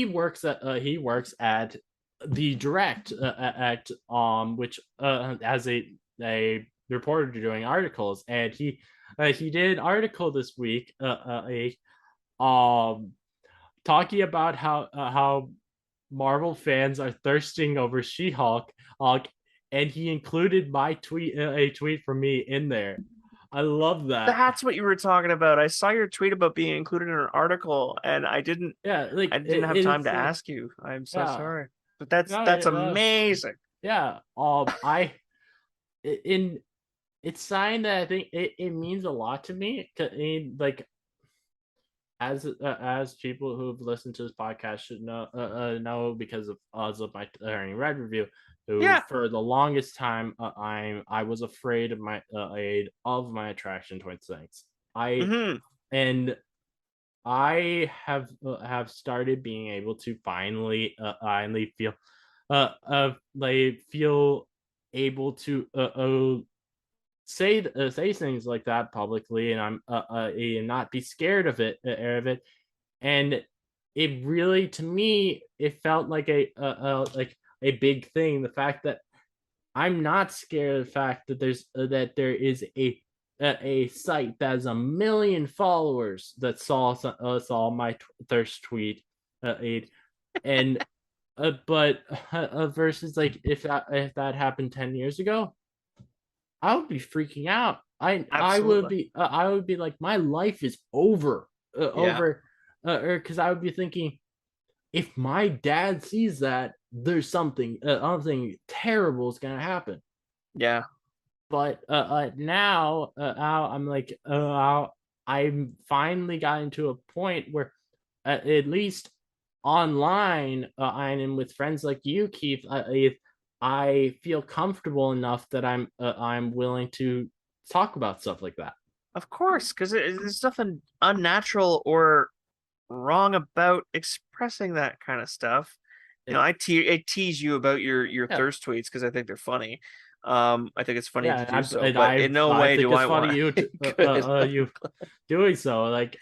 works at the Direct which as a reporter doing articles, and he did an article this week talking about how Marvel fans are thirsting over She-Hulk, and he included my tweet, a tweet from me in there. I love that. That's what you were talking about. I saw your tweet about being included in an article, and I didn't. Yeah, I didn't have time to ask you. I'm so sorry, but that's amazing. Yeah. It's sign that I think it means a lot to me. Like, as people who've listened to this podcast should know because of my Turning Red review, for the longest time I was afraid of my attraction towards things. And I have started being able to finally feel able to say things like that publicly, and I'm and not be scared of it, and it really, to me, it felt like a big thing. The fact that I'm not scared of the fact that there is a a site that has 1 million followers that saw my thirst tweet, and but versus like if that happened 10 years ago, I would be freaking out. I would be like, my life is over, over, because I would be thinking, if my dad sees that, there's something terrible is gonna happen. Yeah. But now I'm like, I'm finally gotten to a point where, at least online, and with friends like you, Keith, I feel comfortable enough that I'm willing to talk about stuff like that. Of course, because there's nothing unnatural or wrong about expressing that kind of stuff. You know, I tease you about your thirst tweets because I think they're funny. I think it's funny to do so, but in no way do I want you you doing so. Like,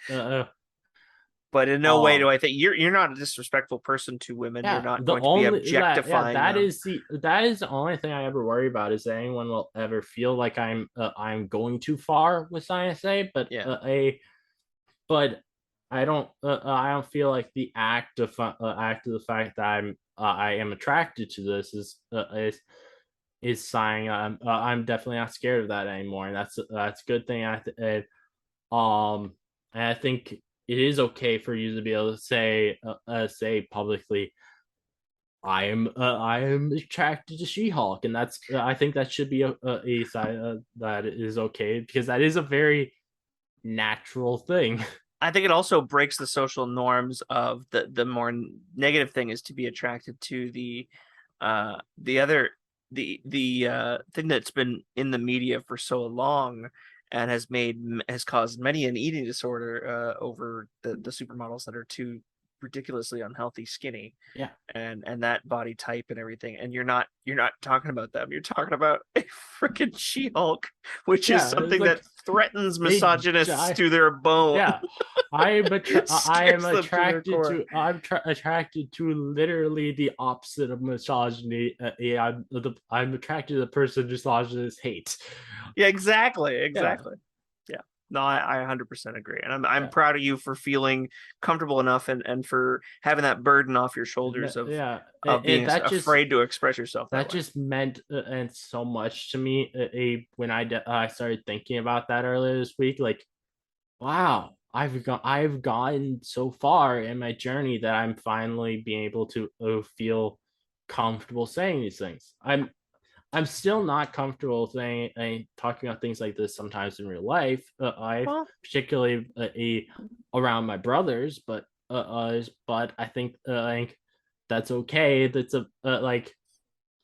but in no way do I think you're not a disrespectful person to women. You're not going to be objectifying them. That is the only thing I ever worry about, is that anyone will ever feel like I'm going too far with something I say. But but I don't feel like the act of the fact that I am attracted to this is sign. I'm definitely not scared of that anymore, and that's a good thing. And I think it is okay for you to be able to say publicly, I am attracted to She-Hulk, and that's I think that should be a side that is okay, because that is a very natural thing. I think it also breaks the social norms of the more negative thing is to be attracted to the other thing that's been in the media for so long and has caused many an eating disorder over the supermodels that are too ridiculously unhealthy, skinny, and that body type and everything. And you're not talking about them. You're talking about a freaking She-Hulk, which is something that threatens misogynists to their bone. Yeah, I'm attracted to literally the opposite of misogyny. I'm attracted to the person misogynists hate. Yeah, exactly. Yeah. No, I 100% agree, and I'm proud of you for feeling comfortable enough and for having that burden off your shoulders of being afraid to express yourself. That just meant and so much to me. When I started thinking about that earlier this week, like, wow, I've gotten so far in my journey that I'm finally being able to feel comfortable saying these things. I'm still not comfortable saying talking about things like this sometimes in real life. Particularly around my brothers, but I think that's okay. That's like,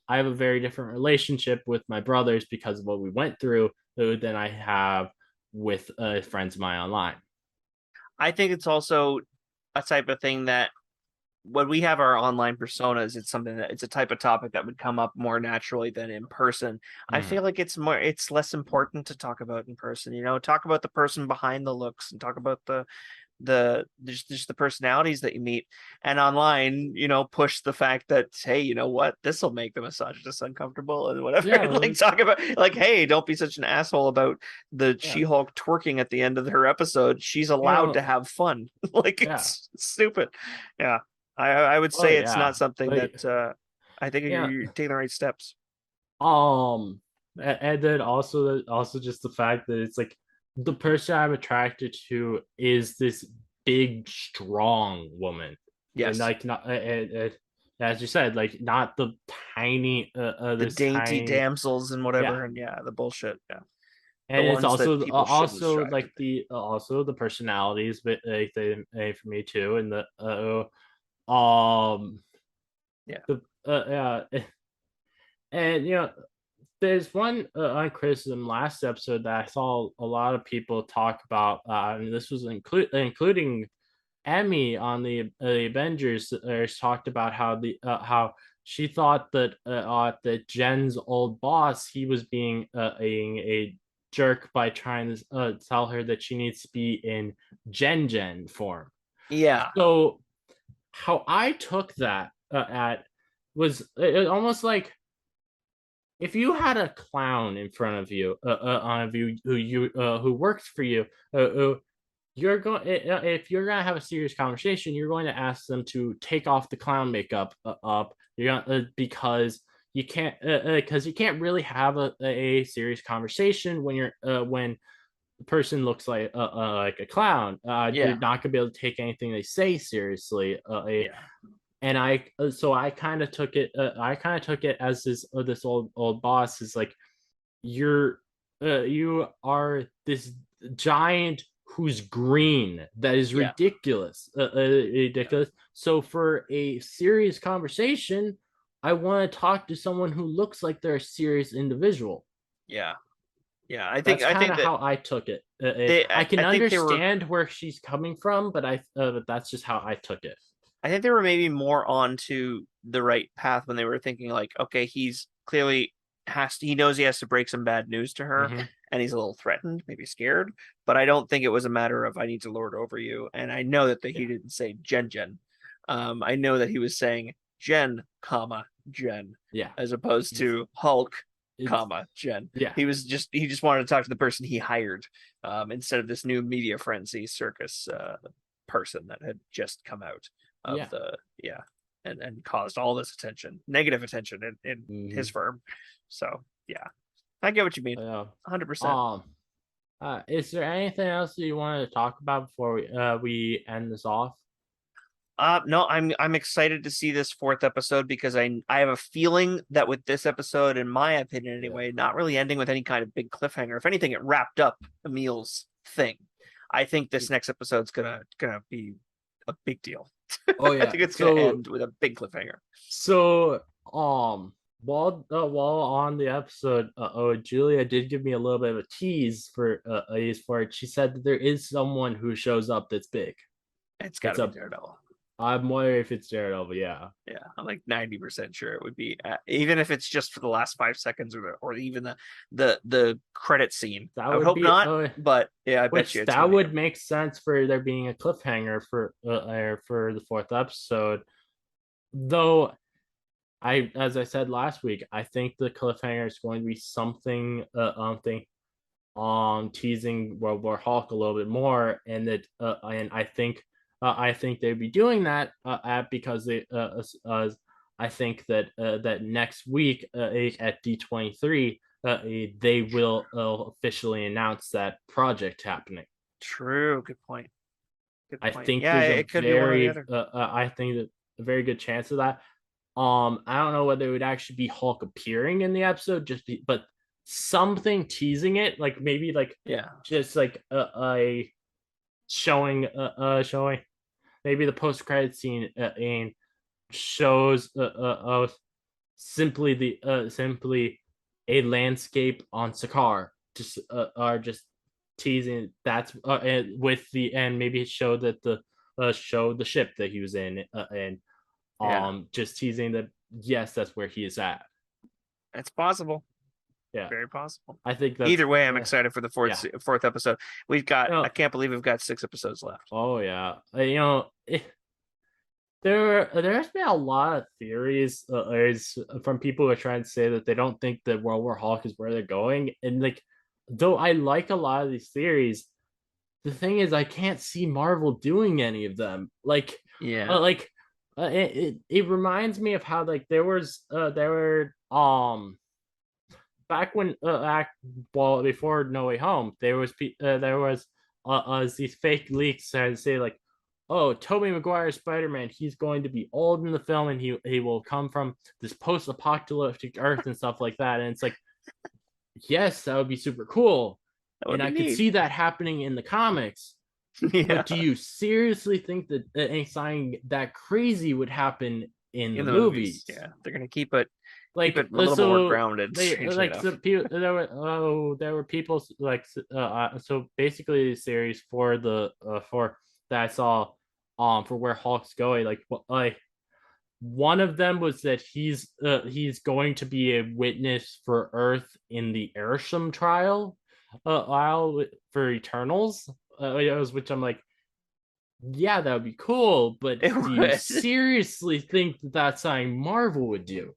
I have a very different relationship with my brothers because of what we went through than I have with friends of mine online. I think it's also a type of thing that when we have our online personas, it's a type of topic that would come up more naturally than in person. I feel like it's less important to talk about in person. Talk about the person behind the looks and talk about just the personalities that you meet, and online, push the fact that, hey, you know what, this will make the misogynist uncomfortable and whatever. Like, talk about, like, hey, don't be such an asshole about the She-Hulk twerking at the end of her episode. She's allowed to have fun. Like, it's stupid. Yeah. I would say it's not something that I think you're taking the right steps. And then also just the fact that it's like, the person I'm attracted to is this big, strong woman. Yes. And like, not as you said, like, not the tiny the dainty damsels and whatever, and the bullshit. And it's also like the personalities, but for me too, and and there's one criticism last episode that I saw a lot of people talk about, and this was including Emmy on the Avengers, talked about how she thought that Jen's old boss, he was being a jerk by trying to tell her that she needs to be in Gen form. Yeah. So how I took that was it almost like, if you had a clown in front of you, who works for you, you're going if you're gonna have a serious conversation, you're going to ask them to take off the clown makeup up. You're gonna because you can't really have a serious conversation when when the person looks like a clown. You're not gonna be able to take anything they say seriously. And I kind of took it. I kind of took it as this old boss is like, you are this giant who's green. That is ridiculous. Ridiculous. So for a serious conversation, I want to talk to someone who looks like they're a serious individual. Yeah. I think how I took it. I can understand where she's coming from, but that's just how I took it. I think they were maybe more onto the right path when they were thinking like, okay, he's clearly he knows he has to break some bad news to her, and he's a little threatened, maybe scared. But I don't think it was a matter of I need to lord over you. And I know that he didn't say Jen. I know that he was saying Jen, Jen, as opposed to Hulk, Jen. He just wanted to talk to the person he hired, instead of this new media frenzy circus person that had just come out of and caused all this negative attention in his firm. So I get what you mean. 100%. Is there anything else that you wanted to talk about before we end this off? No, I'm excited to see this 4th episode because I have a feeling that with this episode, in my opinion anyway, not really ending with any kind of big cliffhanger. If anything, it wrapped up Emil's thing. I think this next episode's gonna be a big deal. Oh yeah, I think it's gonna end with a big cliffhanger. So while on the episode, Julia did give me a little bit of a tease for it. She said that there is someone who shows up that's big. It's gotta be Daredevil. I'm wondering if it's Daredevil. Yeah, I'm like 90% sure it would be, even if it's just for the last 5 seconds or even the credit scene. I would hope not, but I bet you that would make sense for there being a cliffhanger for the 4th episode. Though, as I said last week, I think the cliffhanger is going to be something teasing World War Hulk a little bit more, and that and I think they'd be doing that because I think that next week at D23 they will officially announce that project happening. True, good point. I think it could be I think that a very good chance of that. I don't know whether it would actually be Hulk appearing in the episode, but something teasing it, like maybe just like a showing maybe the post-credit scene and shows simply a landscape on Sakaar, just teasing that's with the and maybe it showed that showed the ship that he was in and just teasing that yes, that's where he is at. It's possible. Yeah, very possible. I think either way, I'm excited for the fourth episode. We've got I can't believe we've got 6 episodes left. Oh yeah, there's been a lot of theories from people who are trying to say that they don't think that World War Hulk is where they're going, and though I like a lot of these theories, the thing is I can't see Marvel doing any of them. It reminds me of how there were back when before No Way Home, there was these fake leaks that say oh, Tobey Maguire's Spider-Man, he's going to be old in the film and he will come from this post-apocalyptic Earth and stuff like that. And it's yes, that would be super cool. And I could see that happening in the comics. But do you seriously think that anything that crazy would happen in the movies? Yeah, they're going to keep it a little more grounded. There were people so basically the series for that I saw for where Hulk's going, one of them was that he's going to be a witness for Earth in the Ayrsham trial for Eternals, which I'm yeah, that would be cool, but It do you would. seriously think that that's something Marvel would do?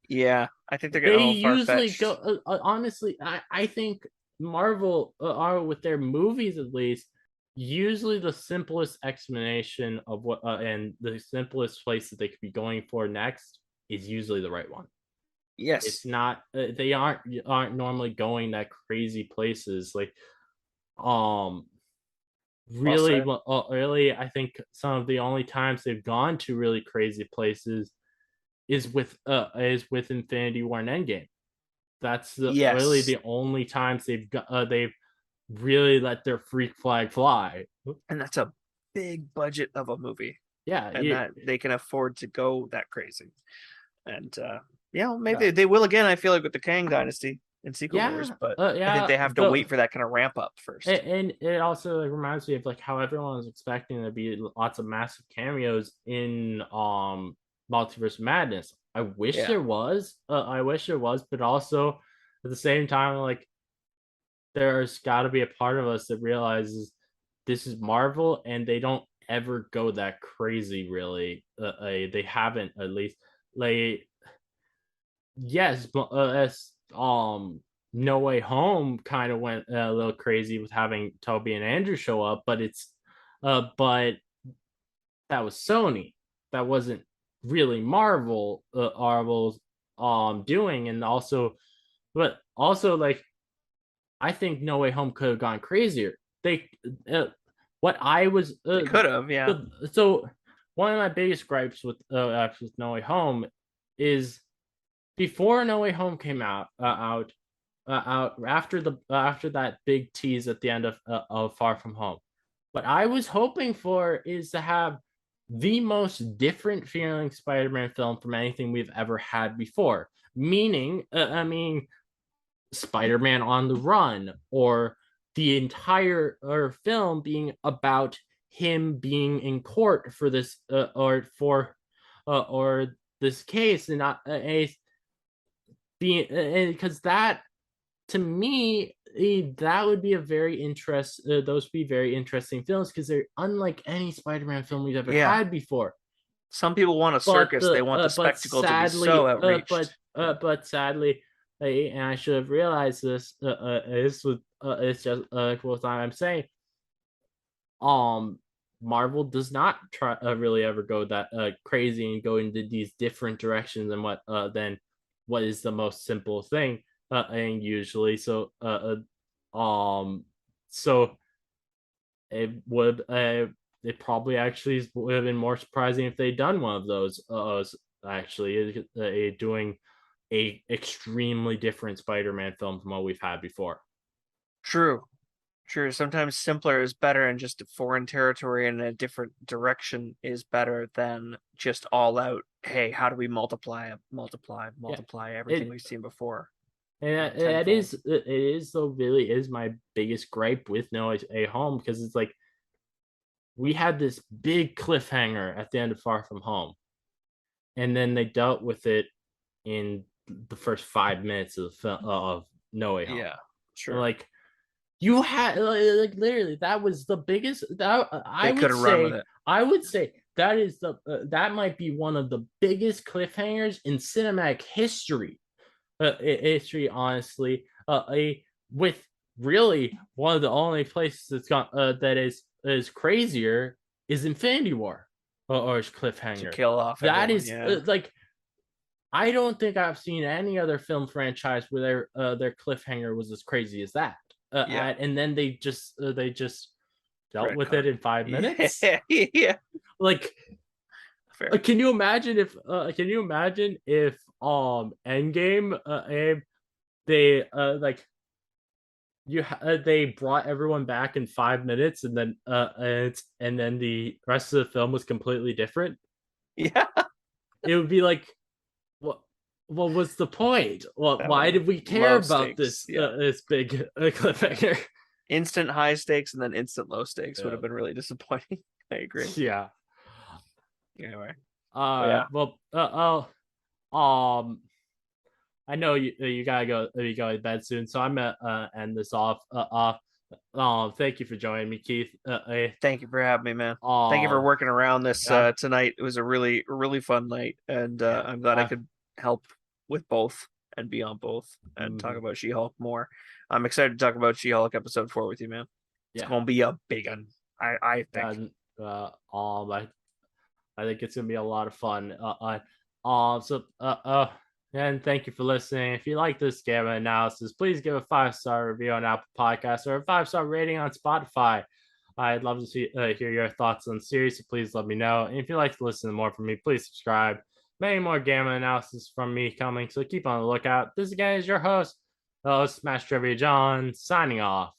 Yeah, I think they're getting a They little usually far-fetched. go, honestly, I think Marvel are, with their movies at least, usually the simplest explanation of what, and the simplest place that they could be going for next is usually the right one. It's Yes. not, they aren't normally going that crazy places. Like, um, Well really, said. really, I think some of the only times they've gone to really crazy places is with Infinity War and Endgame. That's really Yes. the only times they've really let their freak flag fly. And that's a big budget of a movie. Yeah, And that they can afford to go that crazy. And yeah, maybe yeah, they will again, I feel like, with the Kang Dynasty and Secret Wars, but I think yeah. they have to wait for that kind of ramp up first. And it also, like, reminds me of, like, how everyone was expecting there to be lots of massive cameos in Multiverse Madness. I wish Yeah. there was. I wish there was, but also at the same time, like, there's got to be a part of us that realizes this is Marvel and they don't ever go that crazy. Really, they haven't, at least. Like, yes, but as No Way Home kind of went a little crazy with having Toby and Andrew show up, but but that was Sony. That wasn't really Marvel's doing. And also, but also, like, I think No Way Home could have gone crazier. They uh, what I was They could have, yeah. so one of my biggest gripes with No Way Home is, before No Way Home came out after that big tease at the end of Far From Home. What I was hoping for is to have the most different feeling Spider-Man film from anything we've ever had before. Meaning, I mean, Spider-Man on the Run, or the entire film being about him being in court for this or this case, and not a being, because that, to me, that would be a very those would be very interesting films, because they're unlike any Spider-Man film we've ever Yeah. had before. Some people want a circus. They want the spectacle to be so outreached. But sadly, and I should have realized this. It's just what I'm saying. Marvel does not try really ever go that crazy and go into these different directions than what is the most simple thing. And usually, so it would it probably actually would have been more surprising if they'd done one of those. Actually, doing a extremely different Spider-Man film from what we've had before. True. Sometimes simpler is better, and just foreign territory in a different direction is better than just all out. Hey, how do we multiply everything we've seen before? And it is though, really is my biggest gripe with No Way Home, because it's like, we had this big cliffhanger at the end of Far From Home, and then they dealt with it in the first 5 minutes of No Way Home. Yeah, sure. Like, you had, like, literally, that was the biggest. I would say that is that might be one of the biggest cliffhangers in cinematic history. Honestly, with really one of the only places that's gone that is crazier is Infinity War, or cliffhanger to kill off. That everyone, is like, I don't think I've seen any other film franchise where their cliffhanger was as crazy as that. And then they just dealt with it in 5 minutes. Yeah. Like, fair. Can you imagine if Endgame they like they brought everyone back in 5 minutes, and then the rest of the film was completely different? Yeah. It would be like, what was the point? Well, why did we care about this this big cliffhanger? Instant high stakes and then instant low stakes would have been really disappointing. I agree. Yeah. Anyway. Well, I know you gotta go to bed soon, so I'm gonna end this off. Oh, thank you for joining me, Keith. Thank you for having me, man. Thank you for working around this tonight. It was a really, really fun night, and I'm glad I could help with both and be on both and talk about She-Hulk more. I'm excited to talk about She-Hulk episode 4 with you, man. It's gonna be a big one, I think. I think it's gonna be a lot of fun. And thank you for listening. If you like this Gamma analysis, please give a 5-star review on Apple Podcasts or a 5-star rating on Spotify. I'd love to hear your thoughts on the series, so please let me know. And if you'd like to listen to more from me, please subscribe. Many more Gamma analysis from me coming, so keep on the lookout. This again is your host, Smash Trivia John, signing off.